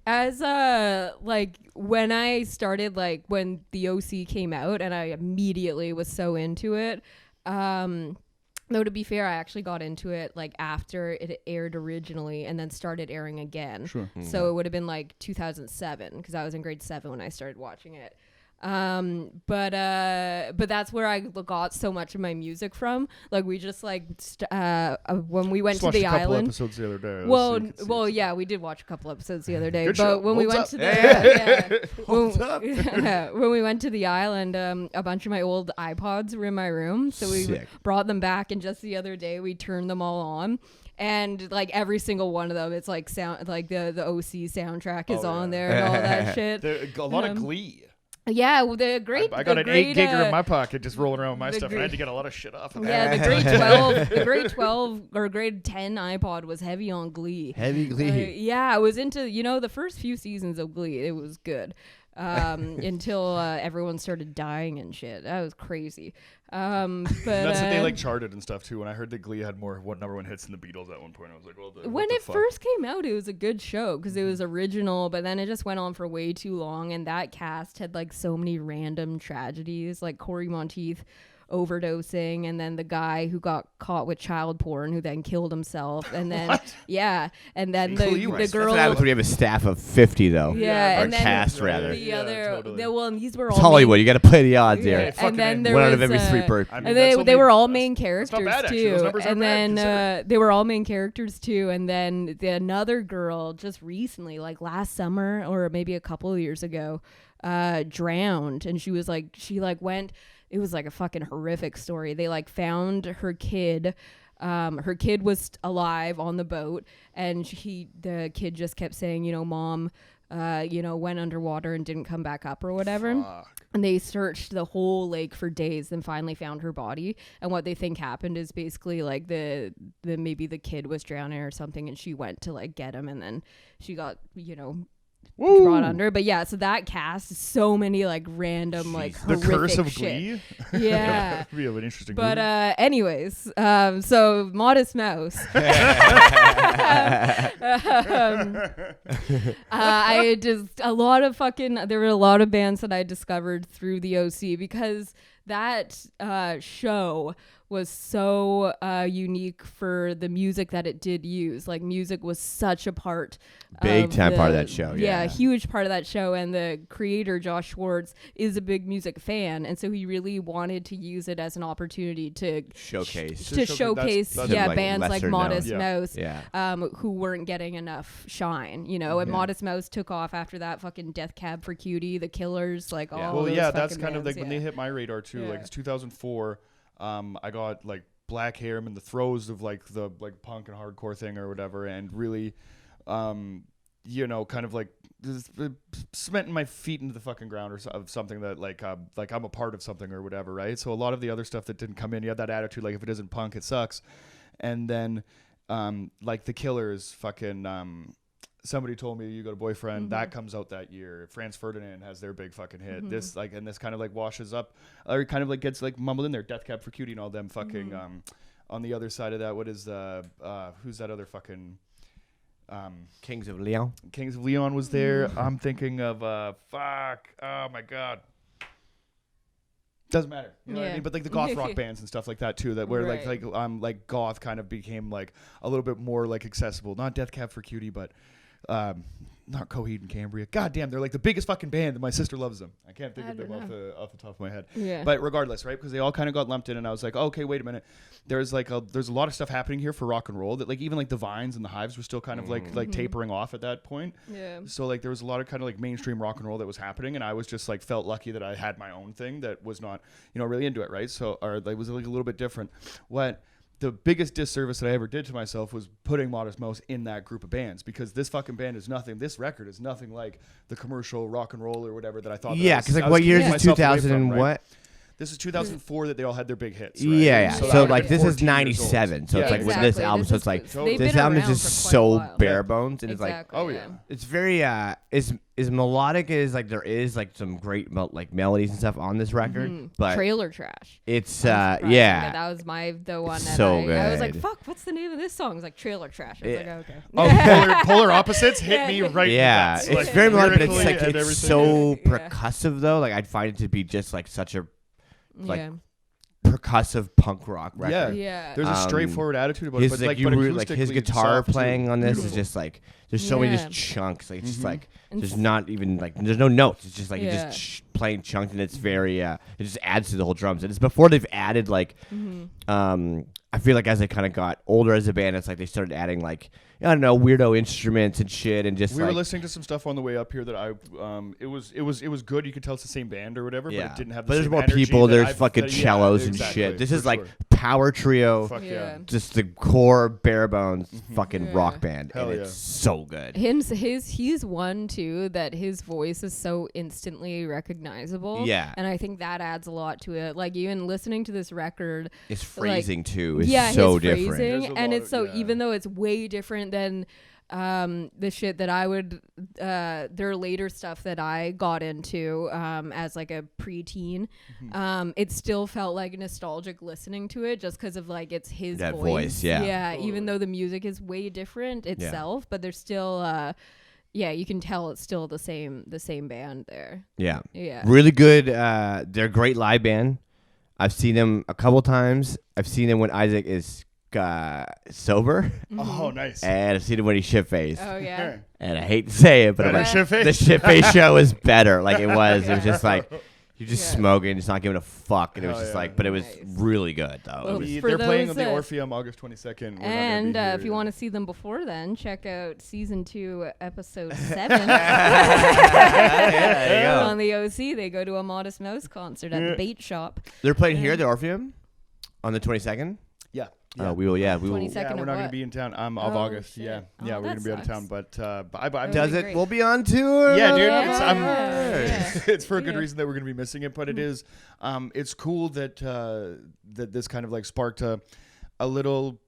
Speaker 2: As like when I started, like when the OC came out, and I immediately was so into it. Though to be fair, I actually got into it like after it aired originally, and then started airing again.
Speaker 3: Sure.
Speaker 2: So it would have been like 2007 because I was in grade 7 when I started watching it. But that's where I got so much of my music from. Like we just like when we went
Speaker 3: Just
Speaker 2: to
Speaker 3: watched
Speaker 2: the
Speaker 3: a couple
Speaker 2: island.
Speaker 3: episodes the other day.
Speaker 2: Well, yeah, we did watch a couple episodes the other day.
Speaker 3: Good
Speaker 2: but
Speaker 3: show.
Speaker 2: when we
Speaker 3: Holds
Speaker 2: went
Speaker 3: up.
Speaker 2: to the
Speaker 1: Holds up.
Speaker 2: when we went to the island, a bunch of my old iPods were in my room, so we
Speaker 1: Sick.
Speaker 2: brought them back. And just the other day, we turned them all on. And like every single one of them, it's like sound like the OC soundtrack is on there and all that shit.
Speaker 3: A lot of Glee.
Speaker 2: Yeah, well, the great.
Speaker 3: I got an 8 gigger in my pocket just rolling around with my
Speaker 2: the
Speaker 3: stuff, and I had to
Speaker 2: great-
Speaker 3: get a lot of shit off of
Speaker 2: Yeah,
Speaker 3: that.
Speaker 2: the grade 12, the grade 12 or grade 10 iPod was heavy on Glee.
Speaker 1: Heavy Glee.
Speaker 2: Yeah, I was into the first few seasons of Glee. It was good until everyone started dying and shit. That was crazy. But
Speaker 3: That's what they like charted and stuff too. When I heard that Glee had more number one hits than the Beatles at one point, I was like, well,
Speaker 2: when it first came out, it was a good show because it was original, but then it just went on for way too long, and that cast had like so many random tragedies, like Corey Monteith overdosing, and then the guy who got caught with child porn who then killed himself, and then and then the
Speaker 3: Glee
Speaker 2: girl.
Speaker 3: was-
Speaker 1: That's what happens when you have a staff of 50, though.
Speaker 2: Yeah,
Speaker 1: or
Speaker 2: and then
Speaker 1: cast rather.
Speaker 2: the
Speaker 3: Yeah,
Speaker 2: other,
Speaker 3: totally.
Speaker 2: well, and these were all
Speaker 1: It's Hollywood. You got to play the odds
Speaker 2: Yeah,
Speaker 1: here.
Speaker 2: and then there
Speaker 1: One
Speaker 2: was
Speaker 1: out of every 3 birds.
Speaker 3: I mean,
Speaker 2: and
Speaker 3: that's
Speaker 2: they
Speaker 3: only-
Speaker 2: were all
Speaker 3: that's-
Speaker 2: main
Speaker 3: that's
Speaker 2: characters
Speaker 3: not bad, actually. Those
Speaker 2: too,
Speaker 3: numbers aren't
Speaker 2: and
Speaker 3: bad,
Speaker 2: then
Speaker 3: considering.
Speaker 2: they were all main characters too, and then another girl just recently, like last summer or maybe a couple of years ago, drowned, and she went. It was like a fucking horrific story. They like found her kid. Her kid was alive on the boat, and the kid just kept saying, Mom, went underwater and didn't come back up or whatever.
Speaker 3: Fuck.
Speaker 2: And they searched the whole lake for days and finally found her body. And what they think happened is basically like maybe the kid was drowning or something, and she went to like get him, and then she got, brought under. But yeah, so that cast, so many like random like
Speaker 3: The
Speaker 2: horrific
Speaker 3: Curse of
Speaker 2: shit.
Speaker 3: Glee.
Speaker 2: Yeah.
Speaker 3: That'd be an interesting.
Speaker 2: But
Speaker 3: movie.
Speaker 2: anyways, so Modest Mouse. I just there were a lot of bands that I discovered through the OC because that show was so unique for the music that it did use. Like music was such a part
Speaker 1: Big time part of that show.
Speaker 2: Yeah, a huge part of that show. And the creator, Josh Schwartz, is a big music fan. And so he really wanted to use it as an opportunity to
Speaker 1: Showcase.
Speaker 2: showcase
Speaker 3: that's
Speaker 1: like
Speaker 2: bands like
Speaker 1: lesser known.
Speaker 2: Modest
Speaker 3: Yeah.
Speaker 2: Mouse
Speaker 1: Yeah.
Speaker 2: who weren't getting enough shine, and Modest Mouse took off after that. Fucking Death Cab for Cutie, The Killers, like all
Speaker 3: Well,
Speaker 2: those
Speaker 3: yeah, that's
Speaker 2: fucking
Speaker 3: kind of like
Speaker 2: bands,
Speaker 3: when they hit my radar too.
Speaker 2: Yeah.
Speaker 3: Like it's 2004. I got like black hair. I'm in the throes of like the punk and hardcore thing or whatever, and really, kind of like cementing my feet into the fucking ground of something that like I'm a part of something or whatever, right? So a lot of the other stuff that didn't come in, you had that attitude like if it isn't punk, it sucks, and then like the Killers, fucking. Somebody told me You Got a Boyfriend. That comes out that year. Franz Ferdinand has their big fucking hit. This this kind of like washes up, or kind of like gets like mumbled in there. Death Cab for Cutie and all them fucking. On the other side of that, what is who's that other fucking?
Speaker 1: Kings of Leon.
Speaker 3: Kings of Leon was there. I'm thinking of Oh my god. Doesn't matter, you know what I
Speaker 2: Yeah.
Speaker 3: mean? But like the goth rock bands and stuff like that too, that where
Speaker 2: Right.
Speaker 3: like goth kind of became like a little bit more like accessible. Not Death Cab for Cutie, but not Coheed and Cambria. God damn, they're like the biggest fucking band, and my sister loves them. I can't think of them off the top of my head.
Speaker 2: Yeah.
Speaker 3: But regardless, right? Because they all kind of got lumped in, and I was like, okay, wait a minute. There's a lot of stuff happening here for rock and roll that like even like the Vines and the Hives were still kind of like tapering off at that point.
Speaker 2: Yeah.
Speaker 3: So like there was a lot of kind of like mainstream rock and roll that was happening, and I was just like felt lucky that I had my own thing that was not really into it, right? So or like was like a little bit different. What the biggest disservice that I ever did to myself was putting Modest Mouse in that group of bands, because this fucking band is nothing. This record is nothing like the commercial rock and roll or whatever that I thought.
Speaker 1: Yeah, because like what year is this? 2000 and what?
Speaker 3: This is 2004 that they all had their big hits. Right?
Speaker 1: Yeah.
Speaker 3: that
Speaker 1: So
Speaker 3: was,
Speaker 1: like this is
Speaker 3: 14 years old.
Speaker 1: 97. So
Speaker 3: Yeah,
Speaker 1: it's like with
Speaker 2: exactly.
Speaker 1: this album. So it's like
Speaker 2: They've
Speaker 1: this
Speaker 2: been
Speaker 1: album is
Speaker 2: around
Speaker 1: just
Speaker 2: for quite a
Speaker 1: so
Speaker 2: while.
Speaker 1: bare bones, and
Speaker 2: Exactly,
Speaker 1: it's like
Speaker 3: oh yeah.
Speaker 1: it's very is melodic as like there is like some great like melodies and stuff on this record, but
Speaker 2: Trailer Trash.
Speaker 1: it's
Speaker 2: Unsurprisingly,
Speaker 1: yeah.
Speaker 2: that was the one that
Speaker 1: So
Speaker 2: I was like,
Speaker 1: good.
Speaker 2: fuck, what's the name of this song? It's like Trailer Trash. I was like, okay.
Speaker 3: Oh, polar opposites hit me right.
Speaker 1: Yeah,
Speaker 3: in the
Speaker 1: it's
Speaker 3: guts, like,
Speaker 1: very melodic, but it's
Speaker 3: lyrically
Speaker 1: like
Speaker 3: and
Speaker 1: it's
Speaker 3: everything.
Speaker 1: so percussive though. Like I'd find it to be just like such a like
Speaker 2: yeah.
Speaker 1: percussive punk rock record.
Speaker 2: Yeah.
Speaker 3: There's a straightforward attitude about
Speaker 1: His
Speaker 3: it, but
Speaker 1: like,
Speaker 3: but
Speaker 1: like his
Speaker 3: acoustically, it's
Speaker 1: guitar
Speaker 3: soft, too.
Speaker 1: playing on this is
Speaker 3: Beautiful.
Speaker 1: just like there's so many
Speaker 2: Yeah.
Speaker 1: just chunks. Like it's just like
Speaker 2: And
Speaker 1: there's not even like there's no notes. It's just like
Speaker 2: Yeah.
Speaker 1: it just playing chunked, and it's very it just adds to the whole drums. And it's before they've added like I feel like as they kind of got older as a band, it's like they started adding like I don't know, weirdo instruments and shit, and just
Speaker 3: we were listening to some stuff on the way up here that it was good. You could tell it's the same band or whatever, but it didn't have. But
Speaker 1: there's
Speaker 3: same
Speaker 1: more
Speaker 3: energy
Speaker 1: people.
Speaker 3: that
Speaker 1: There's
Speaker 3: I've-
Speaker 1: fucking
Speaker 3: that-
Speaker 1: cellos and
Speaker 3: exactly,
Speaker 1: shit. This
Speaker 3: for
Speaker 1: is like
Speaker 3: sure.
Speaker 1: power trio.
Speaker 3: Fuck yeah.
Speaker 1: Just the core bare bones fucking
Speaker 2: Yeah.
Speaker 1: rock band,
Speaker 3: Hell
Speaker 1: and
Speaker 3: yeah.
Speaker 1: it's so good.
Speaker 2: He's one too that his voice is so instantly recognizable.
Speaker 1: Yeah.
Speaker 2: And I think that adds a lot to it. Like even listening to this record,
Speaker 1: His phrasing too is
Speaker 2: yeah,
Speaker 1: so
Speaker 2: his
Speaker 1: different.
Speaker 2: phrasing,
Speaker 3: There's a
Speaker 2: and
Speaker 3: lot
Speaker 2: it's
Speaker 3: of-
Speaker 2: so
Speaker 3: yeah.
Speaker 2: even though it's way different than the shit that I would their later stuff that I got into as like a preteen, it still felt like nostalgic listening to it just because of like it's his
Speaker 1: That voice, yeah.
Speaker 2: even though the music is way different itself, but there's still you can tell it's still the same band there.
Speaker 1: Yeah.
Speaker 2: Yeah.
Speaker 1: Really good. They're a great live band. I've seen them a couple times. I've seen them when Isaac is sober,
Speaker 3: Oh, nice.
Speaker 1: and I've seen him when he's shit-faced.
Speaker 2: Oh yeah.
Speaker 1: And I hate to say it, but I'm
Speaker 3: Better
Speaker 1: like,
Speaker 3: shit-faced?
Speaker 1: the shit-faced show is better. Like it was. It was just like you're just
Speaker 2: Yeah.
Speaker 1: smoking, just not giving a fuck, and it was
Speaker 3: Hell
Speaker 1: just
Speaker 3: yeah.
Speaker 1: like, but it was
Speaker 2: Nice.
Speaker 1: really good though.
Speaker 2: Well,
Speaker 1: It was,
Speaker 2: for
Speaker 3: They're playing
Speaker 2: those
Speaker 3: on the
Speaker 2: that-
Speaker 3: Orpheum August 22nd. We're
Speaker 2: And
Speaker 3: not gonna be
Speaker 2: if you
Speaker 3: here.
Speaker 2: want to see them before then, check out season 2, episode 7.
Speaker 1: there you go.
Speaker 2: On the OC, they go to a Modest Mouse concert at the bait shop.
Speaker 1: They're playing here at the Orpheum on the 22nd.
Speaker 3: Yeah.
Speaker 1: We will. Yeah, we will.
Speaker 2: 22nd.
Speaker 3: Yeah,
Speaker 2: Second
Speaker 3: we're
Speaker 2: of
Speaker 3: not going
Speaker 2: what?
Speaker 3: to be in town of
Speaker 2: Oh,
Speaker 3: August.
Speaker 2: shit.
Speaker 3: Yeah,
Speaker 2: Oh,
Speaker 3: yeah, we're going
Speaker 2: that
Speaker 3: to be out of town,
Speaker 2: sucks.
Speaker 3: but I
Speaker 2: That
Speaker 1: Does
Speaker 2: would be
Speaker 1: it?
Speaker 2: great.
Speaker 1: We'll be on tour.
Speaker 3: Yeah, dude.
Speaker 2: Yeah.
Speaker 3: It's for a good
Speaker 2: Yeah.
Speaker 3: reason that we're going to be missing it, but it is. It's cool that that this kind of like sparked a little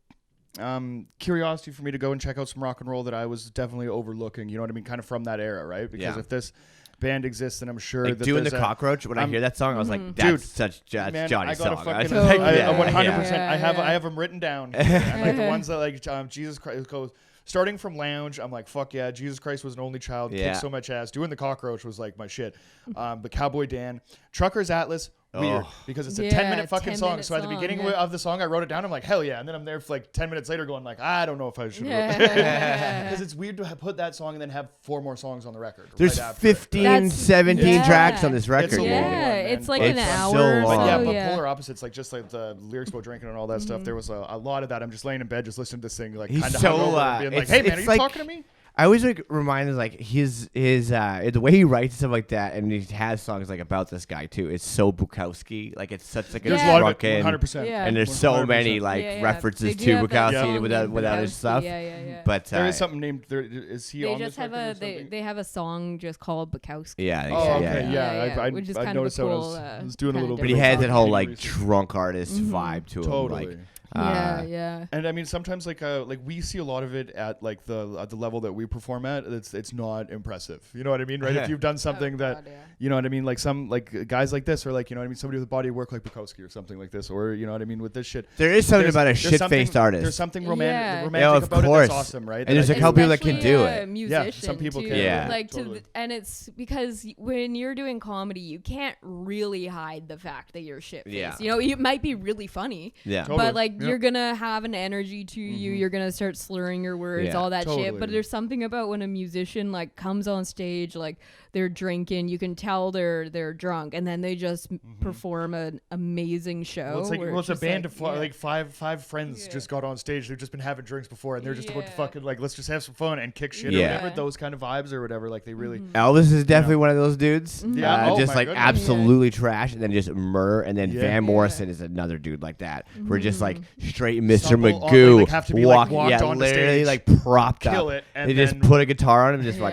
Speaker 3: curiosity for me to go and check out some rock and roll that I was definitely overlooking. You know what I mean? Kind of from that era, right? Because
Speaker 1: Yeah.
Speaker 3: if this band exists, then I'm sure
Speaker 1: Like
Speaker 3: that
Speaker 1: doing the
Speaker 3: there's a-
Speaker 1: cockroach. When I
Speaker 3: I'm-
Speaker 1: hear that song, I was like,
Speaker 3: Dude,
Speaker 1: "That's that's
Speaker 3: Man,
Speaker 1: Johnny's
Speaker 3: I got
Speaker 1: song."
Speaker 3: a
Speaker 1: I was
Speaker 3: fucking,
Speaker 1: like,
Speaker 2: Totally.
Speaker 1: yeah,
Speaker 3: 100%.
Speaker 2: yeah.
Speaker 3: I have them written down. And like the ones that like Jesus Christ goes starting from Lounge. I'm like, fuck yeah, Jesus Christ was an only child.
Speaker 1: Yeah.
Speaker 3: Kicked so much ass. Doing the cockroach was like my shit. But Cowboy Dan, Trucker's Atlas. Weird, because it's a 10-minute fucking
Speaker 2: 10
Speaker 3: song.
Speaker 2: minute
Speaker 3: So at the
Speaker 2: song,
Speaker 3: beginning
Speaker 2: yeah.
Speaker 3: of the song, I wrote it down. I'm like, hell yeah. And then I'm there for like 10 minutes later going like, I don't know if I should.
Speaker 2: Yeah.
Speaker 3: Because it's weird to put that song and then have 4 more songs on the record.
Speaker 1: There's
Speaker 3: right after it.
Speaker 1: 15,
Speaker 2: That's-
Speaker 1: 17
Speaker 2: yeah.
Speaker 1: tracks on this record.
Speaker 3: It's a long
Speaker 1: man.
Speaker 3: one,
Speaker 2: Yeah,
Speaker 3: man.
Speaker 2: it's like
Speaker 3: But-
Speaker 2: an
Speaker 1: It's
Speaker 2: hour.
Speaker 1: so
Speaker 2: or
Speaker 1: long.
Speaker 3: But yeah,
Speaker 2: so,
Speaker 3: but
Speaker 2: yeah.
Speaker 3: polar opposites, like just like the lyrics about drinking and all that stuff. There was a lot of that. I'm just laying in bed, just listening to this thing, like
Speaker 1: He's
Speaker 3: kind of
Speaker 1: so,
Speaker 3: hungover, and being like,
Speaker 1: it's-
Speaker 3: "Hey man, are
Speaker 1: it's
Speaker 3: you
Speaker 1: like-
Speaker 3: talking to me?"
Speaker 1: I always like reminded like his the way he writes stuff like that, and he has songs like about this guy too. It's so Bukowski, like it's such like a
Speaker 3: There's a lot of it,
Speaker 1: drunken,
Speaker 3: 100%.
Speaker 2: Yeah.
Speaker 1: and there's so
Speaker 3: 100%.
Speaker 1: many like
Speaker 2: Yeah, yeah.
Speaker 1: references
Speaker 2: They
Speaker 1: to
Speaker 2: do have that
Speaker 1: Bukowski
Speaker 2: song
Speaker 1: without
Speaker 2: named
Speaker 1: his
Speaker 2: Bukowski.
Speaker 1: stuff.
Speaker 2: Yeah.
Speaker 1: But
Speaker 3: There is something named. There is he
Speaker 2: They
Speaker 3: on
Speaker 2: just
Speaker 3: this
Speaker 2: have
Speaker 3: record or
Speaker 2: a
Speaker 3: something?
Speaker 2: they have a song just called Bukowski.
Speaker 1: yeah, I think
Speaker 3: Oh,
Speaker 1: so,
Speaker 3: okay,
Speaker 2: yeah.
Speaker 3: I
Speaker 2: Which is
Speaker 3: I
Speaker 2: kind of a
Speaker 3: noticed that when
Speaker 2: cool,
Speaker 3: I was doing a
Speaker 2: kind
Speaker 3: little.
Speaker 2: of
Speaker 1: But he
Speaker 3: bit
Speaker 1: has
Speaker 3: of
Speaker 1: that whole
Speaker 3: reading
Speaker 1: like
Speaker 3: research.
Speaker 1: drunk artist vibe to him.
Speaker 3: Totally.
Speaker 1: Like,
Speaker 2: Yeah.
Speaker 3: And I mean, sometimes like we see a lot of it at like the level that we perform at. It's not impressive. You know what I mean, right? If you've done something that
Speaker 2: God, yeah.
Speaker 3: you know what I mean, like some like guys like this, or like you know what I mean, somebody with a body of work like Bukowski or something like this, or you know what I mean with this shit.
Speaker 1: there is something
Speaker 3: There's-
Speaker 1: about a
Speaker 3: there's
Speaker 1: shit-faced
Speaker 3: something-
Speaker 1: artist.
Speaker 3: There's something
Speaker 2: Yeah.
Speaker 3: romantic
Speaker 1: Yeah, of
Speaker 3: about
Speaker 1: course.
Speaker 3: it that's awesome, right?
Speaker 1: And there's
Speaker 3: That
Speaker 1: a
Speaker 3: I
Speaker 1: couple
Speaker 3: think-
Speaker 1: people that can do it.
Speaker 2: Musician
Speaker 3: some people
Speaker 2: too.
Speaker 3: can.
Speaker 1: Yeah.
Speaker 2: Like
Speaker 3: Totally.
Speaker 2: and it's because when you're doing comedy, you can't really hide the fact that you're shit faced.
Speaker 1: Yeah.
Speaker 2: You know, it might be really funny.
Speaker 1: Yeah.
Speaker 3: Totally.
Speaker 2: But like
Speaker 3: Yep.
Speaker 2: you're gonna have an energy to you. You're gonna start slurring your words,
Speaker 1: Yeah.
Speaker 2: all that shit. But
Speaker 3: Totally.
Speaker 2: there's something about when a musician like comes on stage, like they're drinking. You can tell they're drunk, and then they just perform an amazing show.
Speaker 3: Well, it's like
Speaker 2: where
Speaker 3: it's a
Speaker 2: just
Speaker 3: band
Speaker 2: like,
Speaker 3: of
Speaker 2: yeah.
Speaker 3: like five friends
Speaker 2: Yeah.
Speaker 3: just got on stage. They've just been having drinks before, and they're just about to
Speaker 2: Yeah.
Speaker 3: fucking like let's just have some fun and kick shit
Speaker 1: Yeah.
Speaker 3: or whatever. Those kind of vibes or whatever. Like they really.
Speaker 1: Elvis is definitely one of those dudes.
Speaker 3: Yeah. Oh,
Speaker 1: just
Speaker 3: my
Speaker 1: like
Speaker 3: goodness.
Speaker 1: absolutely trash, and then just murr. And then
Speaker 3: Yeah.
Speaker 1: Van
Speaker 2: Yeah.
Speaker 1: Morrison is another dude like that. We're just like straight Mr.
Speaker 3: Stumble on-
Speaker 1: Magoo,
Speaker 3: like, have to be, like, walked
Speaker 1: yeah,
Speaker 3: onto
Speaker 1: literally
Speaker 3: stage,
Speaker 1: like propped
Speaker 3: kill
Speaker 1: up.
Speaker 3: it, and
Speaker 1: they just
Speaker 3: then-
Speaker 1: put a guitar on him, and just
Speaker 2: Yeah.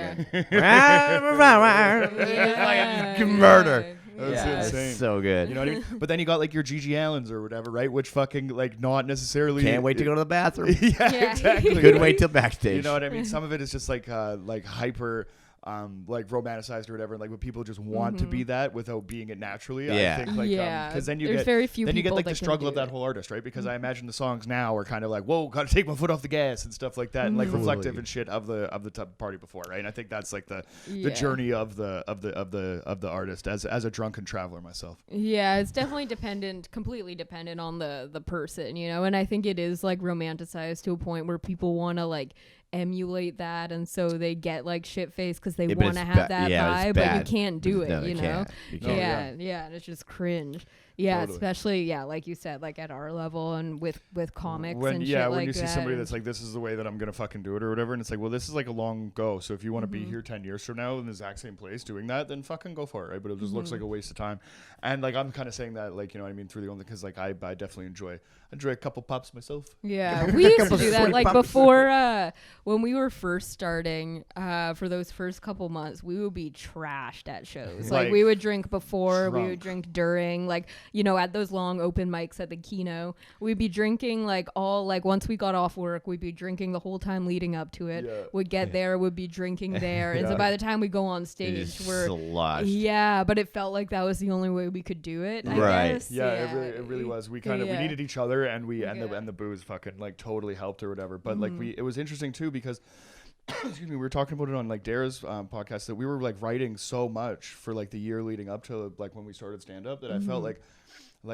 Speaker 1: like murder.
Speaker 3: That's
Speaker 1: Yeah,
Speaker 3: insane.
Speaker 1: it's so good.
Speaker 3: You know what I mean? But then you got like your Gigi Allens or whatever, right? Which fucking like not necessarily.
Speaker 1: Can't wait to go to the bathroom.
Speaker 3: yeah,
Speaker 2: Yeah.
Speaker 3: exactly.
Speaker 1: Couldn't wait till backstage.
Speaker 3: You know what I mean? Some of it is just like hyper. Like romanticized or whatever, like when people just want to be that without being it naturally.
Speaker 1: Yeah.
Speaker 3: I think like
Speaker 2: Yeah.
Speaker 3: because then you
Speaker 2: There's
Speaker 3: get
Speaker 2: very few
Speaker 3: then you get
Speaker 2: people
Speaker 3: like
Speaker 2: that
Speaker 3: the
Speaker 2: can
Speaker 3: struggle of
Speaker 2: do
Speaker 3: that
Speaker 2: it.
Speaker 3: whole artist, right? Because I imagine the songs now are kind of like, whoa, gotta take my foot off the gas and stuff like that, and like reflective and shit of the party before, right? And I think that's like the
Speaker 2: Yeah.
Speaker 3: journey of the artist as a drunken traveler myself.
Speaker 2: Yeah, it's definitely completely dependent on the person, you know. And I think it is like romanticized to a point where people want to like emulate that, and so they get like shit faced because they
Speaker 1: Yeah, but
Speaker 2: want to
Speaker 1: it's
Speaker 2: have
Speaker 1: ba-
Speaker 2: that
Speaker 1: yeah, it's
Speaker 2: vibe, but you
Speaker 1: bad.
Speaker 2: can't do it.
Speaker 1: No,
Speaker 2: You
Speaker 1: they
Speaker 2: know.
Speaker 1: can't. You
Speaker 3: No,
Speaker 1: can't.
Speaker 2: Yeah, and it's just cringe. Yeah,
Speaker 3: Totally.
Speaker 2: especially like you said, like at our level and with comics
Speaker 3: when
Speaker 2: and
Speaker 3: yeah
Speaker 2: shit
Speaker 3: when
Speaker 2: like
Speaker 3: you see
Speaker 2: that,
Speaker 3: somebody
Speaker 2: and-
Speaker 3: that's like, this is the way that I'm gonna fucking do it or whatever, and it's like, well, this is like a long go, so if you want to be here 10 years from now in the exact same place doing that, then fucking go for it, right? But it just looks like a waste of time. And like, I'm kind of saying that, like, you know what I mean, through the only, because like I definitely enjoy a couple pops myself.
Speaker 2: Yeah, we used to
Speaker 3: Couple
Speaker 2: do that
Speaker 3: sweet
Speaker 2: like
Speaker 3: pups.
Speaker 2: before when we were first starting. For those first couple months, we would be trashed at shows. Like,
Speaker 3: Like,
Speaker 2: we would drink before, we would
Speaker 3: drunk.
Speaker 2: drink during. Like, you know, at those long open mics at the Kino, we'd be drinking like all like once we got off work, we'd be drinking the whole time leading up to it.
Speaker 3: Yeah.
Speaker 2: Would get there, would be drinking there, and so
Speaker 3: Yeah.
Speaker 2: by the time we go on
Speaker 1: It
Speaker 2: stage,
Speaker 1: is
Speaker 2: we're
Speaker 1: sloshed.
Speaker 2: yeah. But it felt like that was the only way we could do it. I
Speaker 1: Right.
Speaker 2: guess.
Speaker 3: Yeah, it really was. We kind of we
Speaker 2: Yeah.
Speaker 3: needed each other, and
Speaker 2: Yeah.
Speaker 3: and the booze fucking like totally helped or whatever. But like it was interesting too because excuse me, we were talking about it on like Dara's podcast, that we were like writing so much for like the year leading up to like when we started stand up, that I felt like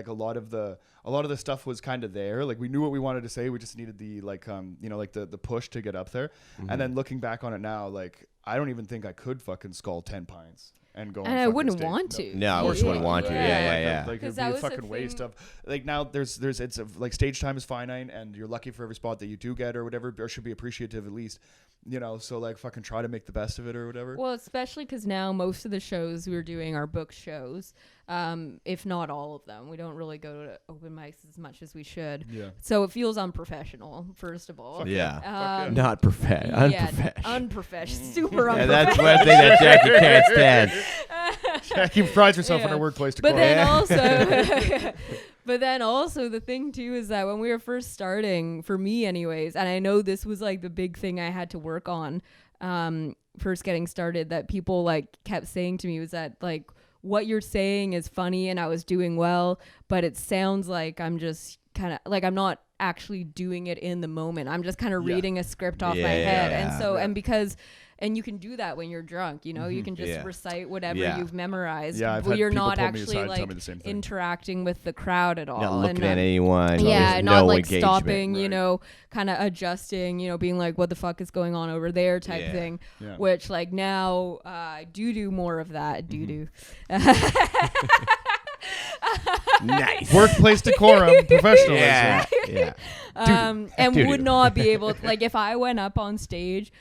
Speaker 3: a lot of the stuff was kind of there. Like, we knew what we wanted to say, we just needed the like you know, like the push to get up there. And then looking back on it now, like, I don't even think I could fucking skull 10 pints and go on
Speaker 2: And I
Speaker 3: fucking
Speaker 2: wouldn't
Speaker 3: stage.
Speaker 2: want to.
Speaker 1: No, I
Speaker 3: Of
Speaker 1: just
Speaker 3: course
Speaker 1: wouldn't
Speaker 3: not.
Speaker 1: want to.
Speaker 2: Yeah.
Speaker 1: Yeah.
Speaker 3: Like,
Speaker 2: 'Cause
Speaker 3: it'd
Speaker 2: that
Speaker 3: be a
Speaker 2: was the
Speaker 3: fucking waste
Speaker 2: thing-
Speaker 3: of, like, now there's it's a, like, stage time is finite, and you're lucky for every spot that you do get or whatever, or should be appreciative at least, you know, so like fucking try to make the best of it or whatever.
Speaker 2: Well, especially because now most of the shows we're doing are book shows, if not all of them. We don't really go to open mics as much as we should.
Speaker 3: Yeah.
Speaker 2: So it feels unprofessional, first of all.
Speaker 1: Yeah.
Speaker 2: Um,
Speaker 1: Not unprofessional.
Speaker 2: unprofessional. Super
Speaker 1: Yeah,
Speaker 2: unprofessional.
Speaker 1: that's one thing that Jackie can't stand.
Speaker 3: Jackie prides herself in
Speaker 2: Yeah.
Speaker 3: her workplace
Speaker 2: But
Speaker 3: decor.
Speaker 2: then also, but then also the thing too is that when we were first starting, for me anyways, and I know this was like the big thing I had to work on, first getting started, that people like kept saying to me was that like, what you're saying is funny and I was doing well, but it sounds like I'm just kind of like, I'm not actually doing it in the moment. I'm just kind of
Speaker 3: Yeah.
Speaker 2: reading a script off my
Speaker 1: Yeah,
Speaker 2: head.
Speaker 1: yeah.
Speaker 2: And so,
Speaker 3: Yeah.
Speaker 2: and because, and you can do that when you're drunk, you know, you can just
Speaker 1: Yeah.
Speaker 2: recite whatever
Speaker 1: Yeah.
Speaker 2: you've memorized.
Speaker 3: Yeah, I've
Speaker 2: but
Speaker 3: had
Speaker 2: you're
Speaker 3: people
Speaker 2: not
Speaker 3: pull me aside
Speaker 2: actually
Speaker 3: and tell
Speaker 2: like
Speaker 3: me the same thing.
Speaker 2: interacting with the crowd at all.
Speaker 1: Not looking
Speaker 2: and
Speaker 1: at anyone.
Speaker 2: yeah,
Speaker 1: There's
Speaker 2: not
Speaker 1: no
Speaker 2: like
Speaker 1: engagement.
Speaker 2: stopping, you
Speaker 3: Right.
Speaker 2: know, kind of adjusting, you know, being like, what the fuck is going on over there type
Speaker 1: Yeah.
Speaker 2: thing.
Speaker 3: Yeah.
Speaker 2: Which like now I do more of that. Do.
Speaker 1: Nice.
Speaker 3: Workplace decorum, professionalism.
Speaker 1: Yeah. Yeah.
Speaker 2: And
Speaker 1: Doo-doo.
Speaker 2: would not be able to, like, if I went up on stage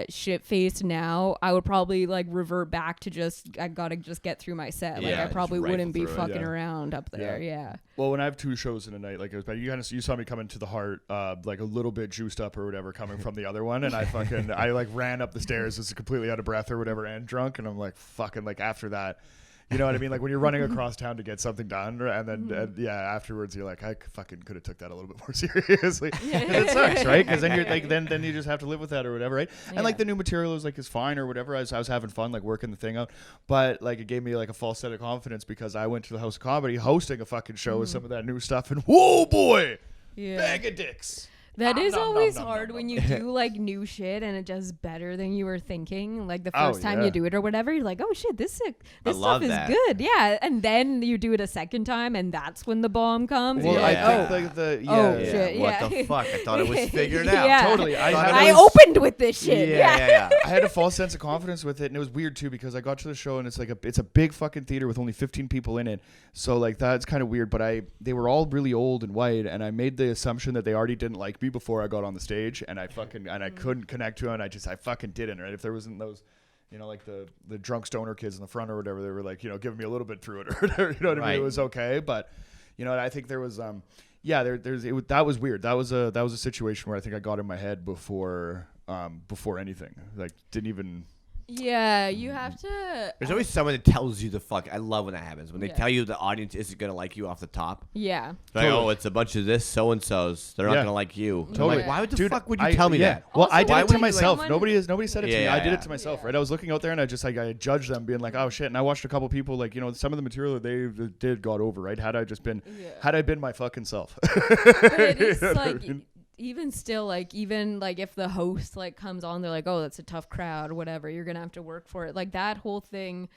Speaker 2: shit faced now, I would probably like revert back to just, I gotta just get through my set. Like,
Speaker 1: Yeah,
Speaker 2: I probably
Speaker 1: just rifle
Speaker 2: wouldn't be
Speaker 1: through it.
Speaker 2: fucking
Speaker 3: Yeah.
Speaker 2: around up there. Yeah.
Speaker 3: Well, when I have 2 shows in a night, like it was bad, you saw me come into the Heart, like a little bit juiced up or whatever, coming from the other one, and I like ran up the stairs just completely out of breath or whatever, and drunk, and I'm like fucking, like, after that, you know what I mean? Like, when you're running across town to get something done, and then yeah, afterwards you're like, I fucking could have took that a little bit more seriously. And it sucks, right? Because then you're like, then you just have to live with that or whatever, right? And like
Speaker 2: Yeah.
Speaker 3: the new material is fine or whatever. I was having fun, like working the thing out, but like it gave me like a false set of confidence because I went to the House of Comedy hosting a fucking show with some of that new stuff, and whoa boy,
Speaker 2: Yeah.
Speaker 3: bag of dicks.
Speaker 2: That is
Speaker 3: nom,
Speaker 2: always
Speaker 3: nom,
Speaker 2: hard
Speaker 3: nom,
Speaker 2: when
Speaker 3: nom.
Speaker 2: you do like new shit and it does better than you were thinking. Like the
Speaker 3: Oh,
Speaker 2: first time
Speaker 3: yeah.
Speaker 2: you do it or whatever, you're like, oh shit, this
Speaker 1: love
Speaker 2: stuff is
Speaker 1: that.
Speaker 2: good. Yeah. And then you do it a second time and that's when the bomb comes.
Speaker 3: Well,
Speaker 2: You're
Speaker 3: I
Speaker 2: like,
Speaker 3: think like the
Speaker 2: Oh,
Speaker 3: yeah,
Speaker 2: shit.
Speaker 1: What
Speaker 2: yeah.
Speaker 1: the fuck? I thought it was figured out.
Speaker 2: Yeah.
Speaker 3: totally.
Speaker 2: I opened with this shit.
Speaker 1: Yeah.
Speaker 3: I had a false sense of confidence with it, and it was weird too because I got to the show and it's a big fucking theater with only 15 people in it, so like that's kind of weird. But they were all really old and white, and I made the assumption that they already didn't like me before I got on the stage, and I couldn't connect to it, and I fucking didn't. Right? If there wasn't those, you know, like the drunk stoner kids in the front or whatever, they were like, you know, giving me a little bit through it or whatever, you know what I mean?
Speaker 1: Right.
Speaker 3: It was okay, but you know, I think there was that was weird. That was a situation where I think I got in my head before anything. Like, didn't even.
Speaker 2: Yeah, you have to.
Speaker 1: There's always someone that tells you the fuck. I love when that happens. When they
Speaker 2: Yeah.
Speaker 1: tell you the audience isn't going to like you off the top.
Speaker 2: Yeah.
Speaker 1: Like,
Speaker 3: Totally.
Speaker 1: oh, it's a bunch of this so-and-sos. They're not
Speaker 3: Yeah.
Speaker 1: going to like you. I'm
Speaker 3: Totally.
Speaker 1: like, why would the
Speaker 3: Dude,
Speaker 1: fuck would you tell me that?
Speaker 3: Well,
Speaker 2: Also,
Speaker 3: I did
Speaker 2: why
Speaker 3: it
Speaker 2: would
Speaker 3: to
Speaker 2: you
Speaker 3: myself.
Speaker 2: someone-
Speaker 3: Nobody said it to me.
Speaker 1: Yeah,
Speaker 3: I did
Speaker 1: yeah.
Speaker 3: it to myself,
Speaker 2: Yeah.
Speaker 3: right? I was looking out there and I judged them, being like, oh shit. And I watched a couple people, like, you know, some of the material that they did got over, right? Had I been my fucking self.
Speaker 2: But it is
Speaker 3: You know what I
Speaker 2: like
Speaker 3: mean?
Speaker 2: even still, like, even like if the host like comes on, they're like, oh, that's a tough crowd or whatever, you're gonna have to work for it. Like that whole thing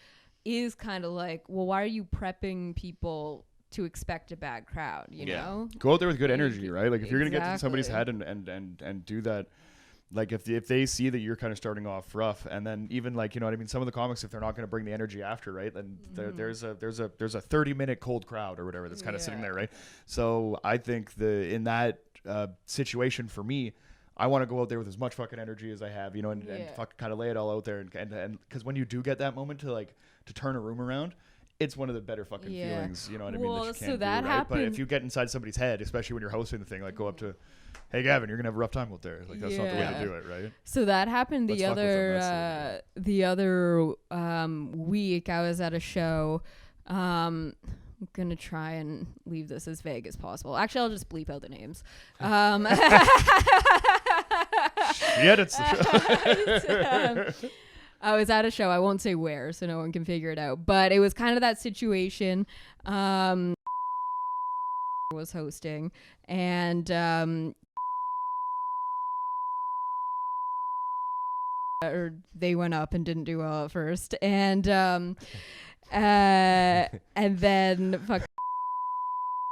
Speaker 2: is kind of like, well, why are you prepping people to expect a bad crowd, you
Speaker 1: Yeah.
Speaker 2: know?
Speaker 3: Go out there with good energy, right? Like if you're gonna get to somebody's
Speaker 2: Exactly.
Speaker 3: head and do that, Like if they see that you're kind of starting off rough, and then even like, you know what I mean, some of the comics, if they're not going to bring the energy after, right, then there's a 30-minute cold crowd or whatever that's kind of sitting there, right? So I think in that situation for me, I want to go out there with as much fucking energy as I have, you know, and fucking kind of lay it all out there, and because when you do get that moment to turn a room around, it's one of the better fucking feelings, you know what I mean, that you can't do, right? But if you get inside somebody's head, especially when you're hosting the thing, like go up to, hey Gavin, you're gonna have a rough time out there. Like that's not the way to do it, right?
Speaker 2: So that happened
Speaker 3: Let's
Speaker 2: the
Speaker 3: fuck with them,
Speaker 2: the other week. I was at a show. I'm gonna try and leave this as vague as possible. Actually, I'll just bleep out the names.
Speaker 3: Yeah, it's
Speaker 2: I was at a show. I won't say where, so no one can figure it out. But it was kind of that situation. Was hosting, and or they went up and didn't do well at first, and then fuck.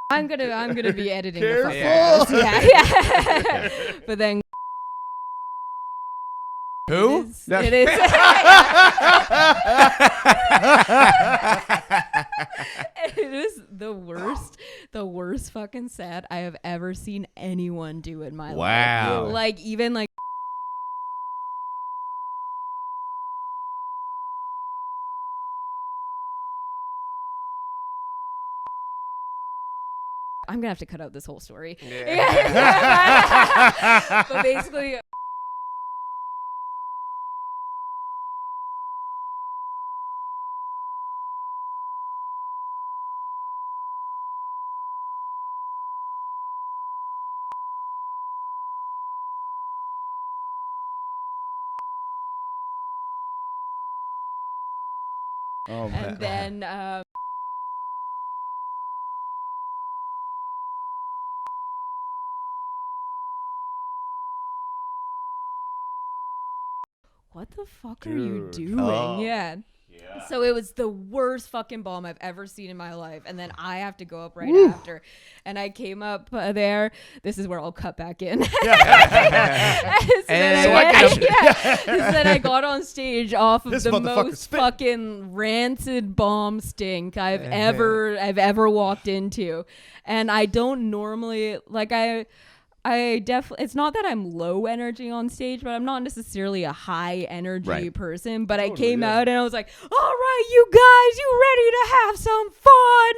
Speaker 2: I'm gonna be editing the fuck out of this. Yeah. But then
Speaker 1: Who?
Speaker 2: It is. It is the worst fucking set I have ever seen anyone do in my life.
Speaker 1: Wow.
Speaker 2: Like even like. I'm gonna have to cut out this whole story. Yeah. But basically.
Speaker 3: Oh,
Speaker 2: and then what the fuck are you doing?
Speaker 1: Oh.
Speaker 2: Yeah. So it was the worst fucking bomb I've ever seen in my life. And then I have to go up right after. And I came up there. This is where I'll cut back in. So then I got on stage off of
Speaker 3: This
Speaker 2: the
Speaker 3: motherfucker
Speaker 2: most
Speaker 3: spit.
Speaker 2: fucking rancid bomb stink I've ever walked into. And I don't normally I definitely, it's not that I'm low energy on stage, but I'm not necessarily a high energy person. But I came out and I was like, all right, you guys, you ready to have some fun?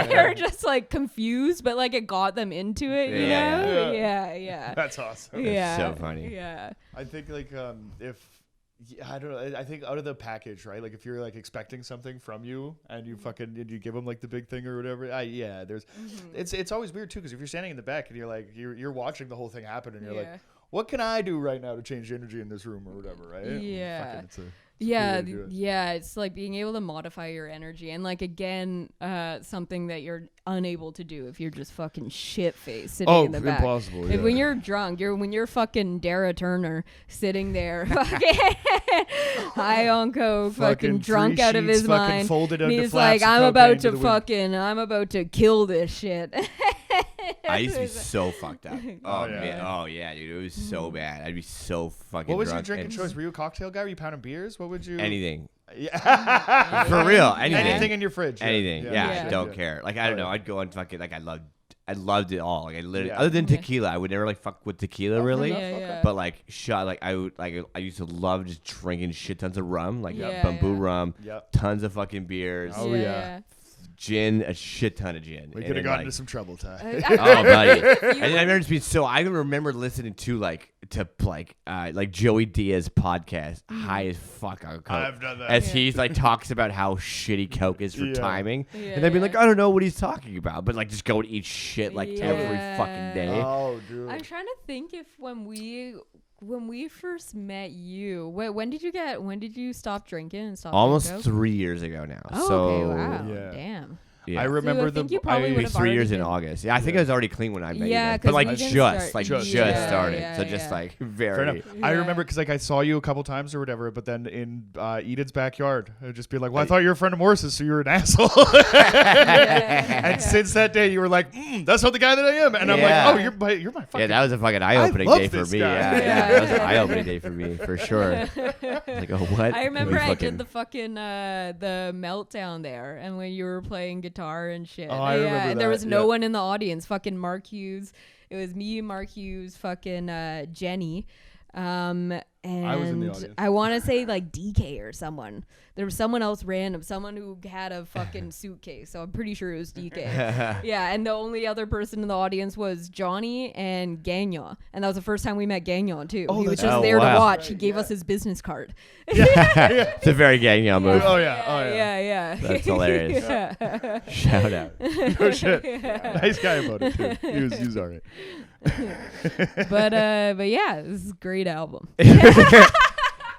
Speaker 2: They're just like confused, but like it got them into it, you know? Yeah.
Speaker 3: That's awesome.
Speaker 2: Yeah.
Speaker 1: So funny.
Speaker 2: Yeah.
Speaker 3: I think like I don't know. I think out of the package, right? Like if you're like expecting something from you and you you give them like the big thing or whatever. There's it's always weird too, because if you're standing in the back and you're like you're watching the whole thing happen and you're like, what can I do right now to change the energy in this room or whatever, right?
Speaker 2: Yeah.
Speaker 3: Fucking,
Speaker 2: It's like being able to modify your energy, and like again, something that you're unable to do if you're just fucking shit faced sitting in the back.
Speaker 3: Impossible.
Speaker 2: When you're drunk, when you're fucking Dara Turner sitting there, fucking high on coke, fucking drunk out of his mind. And he's like, I'm about to kill this shit.
Speaker 1: I used to be so fucked up. Man. Oh yeah, dude. It was so bad. I'd be so fucking
Speaker 3: What was
Speaker 1: drunk.
Speaker 3: your drinking choice? Were you a cocktail guy? Were you pounding beers? What would you?
Speaker 1: Anything.
Speaker 3: Yeah.
Speaker 1: For real. Anything.
Speaker 3: Anything in your fridge.
Speaker 1: Anything. Yeah. I don't care. Like, I don't know. I'd go and fucking, like, I loved it all. Like, I literally, other than tequila, I would never, like, fuck with tequila, really. But, like, I used to love just drinking shit tons of rum, like bamboo rum, tons of fucking beers.
Speaker 3: Oh, yeah.
Speaker 1: Gin, a shit ton of gin.
Speaker 3: We could have gotten into some trouble, Ty.
Speaker 1: Oh, buddy. And then I remember just being I remember listening to Joey Diaz's podcast, high as fuck on coke.
Speaker 3: I've done that.
Speaker 1: As he's like talks about how shitty coke is for timing. And I'd be like, I don't know what he's talking about, but like just go and eat shit like every fucking day.
Speaker 3: Oh, dude.
Speaker 2: I'm trying to think if when we first met you, when did you stop drinking and stop
Speaker 1: Almost
Speaker 2: drinking?
Speaker 1: 3 years ago now.
Speaker 2: Oh,
Speaker 1: so
Speaker 2: okay, wow.
Speaker 3: Yeah.
Speaker 2: Damn.
Speaker 1: Yeah.
Speaker 3: I remember
Speaker 2: I think you
Speaker 3: the
Speaker 2: probably
Speaker 1: It'd
Speaker 2: would
Speaker 1: be
Speaker 2: have
Speaker 1: 3
Speaker 2: already
Speaker 1: years in
Speaker 2: been-
Speaker 1: August. Yeah, I think I was already clean when I met you
Speaker 2: Yeah,
Speaker 1: guys. But
Speaker 2: 'cause
Speaker 1: like
Speaker 2: we didn't
Speaker 1: just,
Speaker 2: start-
Speaker 1: like
Speaker 3: Just
Speaker 1: just
Speaker 2: yeah,
Speaker 1: started.
Speaker 2: yeah,
Speaker 1: So just
Speaker 2: yeah.
Speaker 1: like
Speaker 3: Fair
Speaker 1: very.
Speaker 3: enough. I
Speaker 2: Yeah.
Speaker 3: remember because like I saw you a couple times or whatever, but then in Eden's backyard, I'd just be like, "Well, I thought you were a friend of Morris's, so you're an asshole." And since that day, you were like, "That's not the guy that I am," and I'm
Speaker 1: Yeah.
Speaker 3: like, "Oh, you're my fucking."
Speaker 1: Yeah, that was a fucking eye-opening
Speaker 3: love
Speaker 1: day for
Speaker 3: this
Speaker 1: me.
Speaker 3: guy.
Speaker 1: Yeah, that was an eye-opening day for me for sure. I was like, oh, what?
Speaker 2: I remember
Speaker 1: We
Speaker 2: I
Speaker 1: fucking-
Speaker 2: did the fucking the meltdown there, and when you were playing guitar and shit.
Speaker 3: Oh, I remember
Speaker 2: and there
Speaker 3: that,
Speaker 2: was no
Speaker 3: yeah.
Speaker 2: one in the audience. Fucking Mark Hughes. It was me, Mark Hughes, fucking Jenny. And
Speaker 3: I was in the audience.
Speaker 2: I want to say like DK or someone. There was someone else random, someone who had a fucking suitcase. So I'm pretty sure it was DK. Yeah, and the only other person in the audience was Johnny and Gagnon. And that was the first time we met Gagnon too.
Speaker 3: Oh,
Speaker 2: He was
Speaker 3: that's
Speaker 2: just
Speaker 1: right.
Speaker 2: there
Speaker 1: Oh,
Speaker 2: to
Speaker 1: wow.
Speaker 2: watch. He gave us his business card.
Speaker 1: It's a very Gagnon move.
Speaker 3: Oh, yeah. Oh, yeah.
Speaker 2: Yeah.
Speaker 1: That's hilarious.
Speaker 2: Yeah.
Speaker 1: Shout out.
Speaker 3: Oh shit! Nice guy about it too. He was all right.
Speaker 2: But yeah, this is a great album.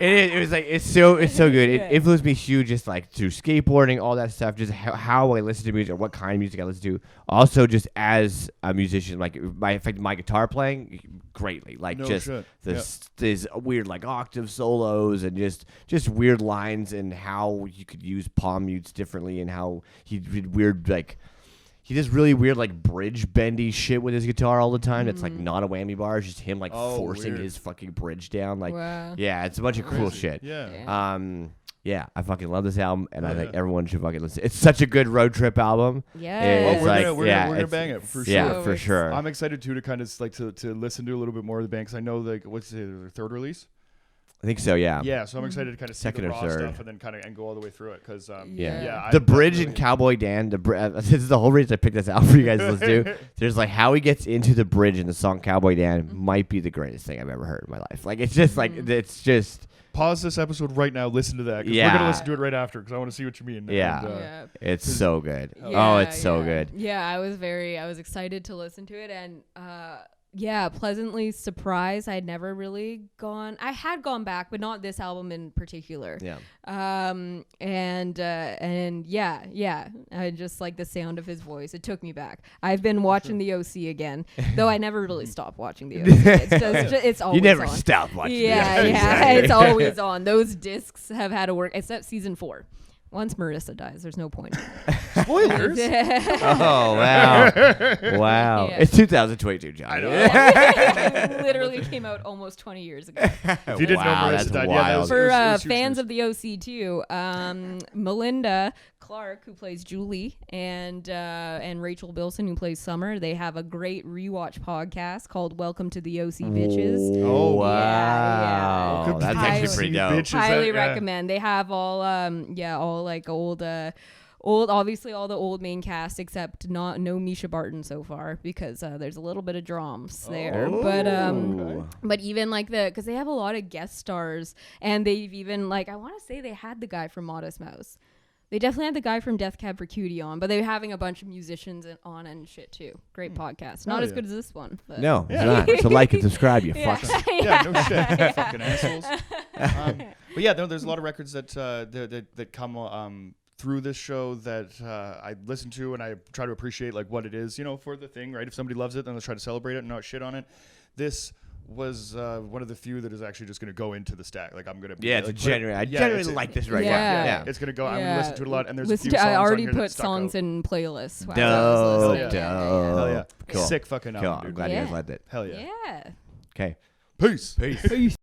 Speaker 1: It was like it's so good. It
Speaker 2: Yeah.
Speaker 1: influenced me huge, just like through skateboarding, all that stuff. Just how I listen to music, what kind of music I listen to. Also, just as a musician, like affected my guitar playing greatly. Like
Speaker 3: No
Speaker 1: just
Speaker 3: shit.
Speaker 1: these weird like octave solos and just weird lines and how you could use palm mutes differently and how he did weird like. He does really weird like bridge bendy shit with his guitar all the time. That's like not a whammy bar. It's just him like
Speaker 3: Oh,
Speaker 1: forcing
Speaker 3: weird.
Speaker 1: his fucking bridge down. Like
Speaker 2: Wow.
Speaker 1: yeah, it's a bunch of cool shit.
Speaker 3: Yeah.
Speaker 1: Yeah, I fucking love this album, and I think
Speaker 3: yeah.
Speaker 1: everyone should fucking listen. It's such a good road trip album.
Speaker 2: Yeah.
Speaker 1: It's
Speaker 3: we're
Speaker 1: like,
Speaker 3: gonna
Speaker 1: it's-
Speaker 3: bang it for
Speaker 1: Yeah,
Speaker 3: sure.
Speaker 1: for sure.
Speaker 3: I'm excited too to kind of like to listen to a little bit more of the band because I know like what's their third release.
Speaker 1: I think so. Yeah.
Speaker 3: Yeah, so I'm excited to kind of see
Speaker 1: Second
Speaker 3: the
Speaker 1: or
Speaker 3: raw
Speaker 1: thord.
Speaker 3: stuff and then kind of and go all the way through it because
Speaker 1: Yeah.
Speaker 3: yeah,
Speaker 1: The bridge in Cowboy Dan. This is the whole reason I picked this out for you guys to listen to. There's like how he gets into the bridge in the song Cowboy Dan might be the greatest thing I've ever heard in my life. Like it's just like it's just
Speaker 3: Pause this episode right now. Listen to that. 'Cause we're
Speaker 1: Yeah.
Speaker 3: gonna listen to it right after because I want to see what you mean.
Speaker 1: Yeah.
Speaker 3: And,
Speaker 2: Yeah.
Speaker 1: it's so good.
Speaker 2: Yeah,
Speaker 1: Oh, it's so
Speaker 2: yeah.
Speaker 1: good.
Speaker 2: Yeah, I was excited to listen to it and yeah, pleasantly surprised. I had gone back, but not this album in particular.
Speaker 1: Yeah.
Speaker 2: And yeah, I just like the sound of his voice. It took me back. I've been watching the OC again, though I never really stopped watching the OC. It's always
Speaker 1: You never
Speaker 2: on.
Speaker 1: stop watching.
Speaker 2: Yeah,
Speaker 1: this.
Speaker 2: yeah, it's always on. Those discs have had to work, except season 4. Once Marissa dies, there's no point.
Speaker 3: Spoilers.
Speaker 1: Oh wow, wow!
Speaker 2: Yeah.
Speaker 1: It's 2022, John.
Speaker 3: I know.
Speaker 2: It literally came out almost 20 years ago.
Speaker 3: If you didn't know
Speaker 1: Wow,
Speaker 3: Marissa
Speaker 1: that's
Speaker 3: died,
Speaker 1: wild.
Speaker 3: yeah, that was,
Speaker 2: For
Speaker 3: it was huge
Speaker 2: fans
Speaker 3: news.
Speaker 2: of the OC too, Melinda Clark, who plays Julie, and Rachel Bilson, who plays Summer, they have a great rewatch podcast called Welcome to the OC Bitches.
Speaker 3: Oh,
Speaker 1: wow!
Speaker 2: yeah.
Speaker 3: Welcome
Speaker 1: That's
Speaker 2: to
Speaker 1: actually
Speaker 2: the
Speaker 1: pretty
Speaker 3: OC
Speaker 1: dope.
Speaker 3: Bitches.
Speaker 2: Highly
Speaker 3: Yeah.
Speaker 2: recommend. They have all like old obviously all the old main cast except no Misha Barton so far because there's a little bit of drums there.
Speaker 1: Oh.
Speaker 2: But even like because they have a lot of guest stars and they've even like I want to say they had the guy from Modest Mouse. They definitely had the guy from Death Cab for Cutie on, but they're having a bunch of musicians on and shit too. Great podcast. Not as
Speaker 3: yeah.
Speaker 2: good as this one. But
Speaker 1: No, it's not. So like and subscribe, you
Speaker 2: Yeah.
Speaker 1: fucks.
Speaker 3: Yeah, no shit, fucking assholes. But yeah, no, there's a lot of records that come through this show that I listen to and I try to appreciate like what it is, for the thing, right? If somebody loves it, then let's try to celebrate it and not shit on it. This was one of the few that is actually just going to go into the stack. Like I'm going to be
Speaker 1: Yeah, it's
Speaker 3: like,
Speaker 1: a genuine. I
Speaker 3: yeah,
Speaker 1: genuinely
Speaker 3: it's-
Speaker 1: like this right
Speaker 2: Yeah.
Speaker 1: now.
Speaker 3: It's going to go. I'm going to listen to it a lot, and there's a
Speaker 2: Listen
Speaker 3: few
Speaker 2: to,
Speaker 3: songs
Speaker 2: I
Speaker 3: on
Speaker 2: already
Speaker 3: here that
Speaker 2: put
Speaker 3: stuck
Speaker 2: songs
Speaker 3: out.
Speaker 2: in playlists. while I was
Speaker 1: Dope,
Speaker 2: listening.
Speaker 3: Hell yeah.
Speaker 1: Cool.
Speaker 3: Sick fucking
Speaker 1: Cool.
Speaker 3: album,
Speaker 1: I'm
Speaker 3: dude.
Speaker 1: glad you guys
Speaker 2: Yeah.
Speaker 1: liked it.
Speaker 3: Hell yeah.
Speaker 2: Yeah.
Speaker 1: Okay.
Speaker 3: Peace.
Speaker 1: Peace.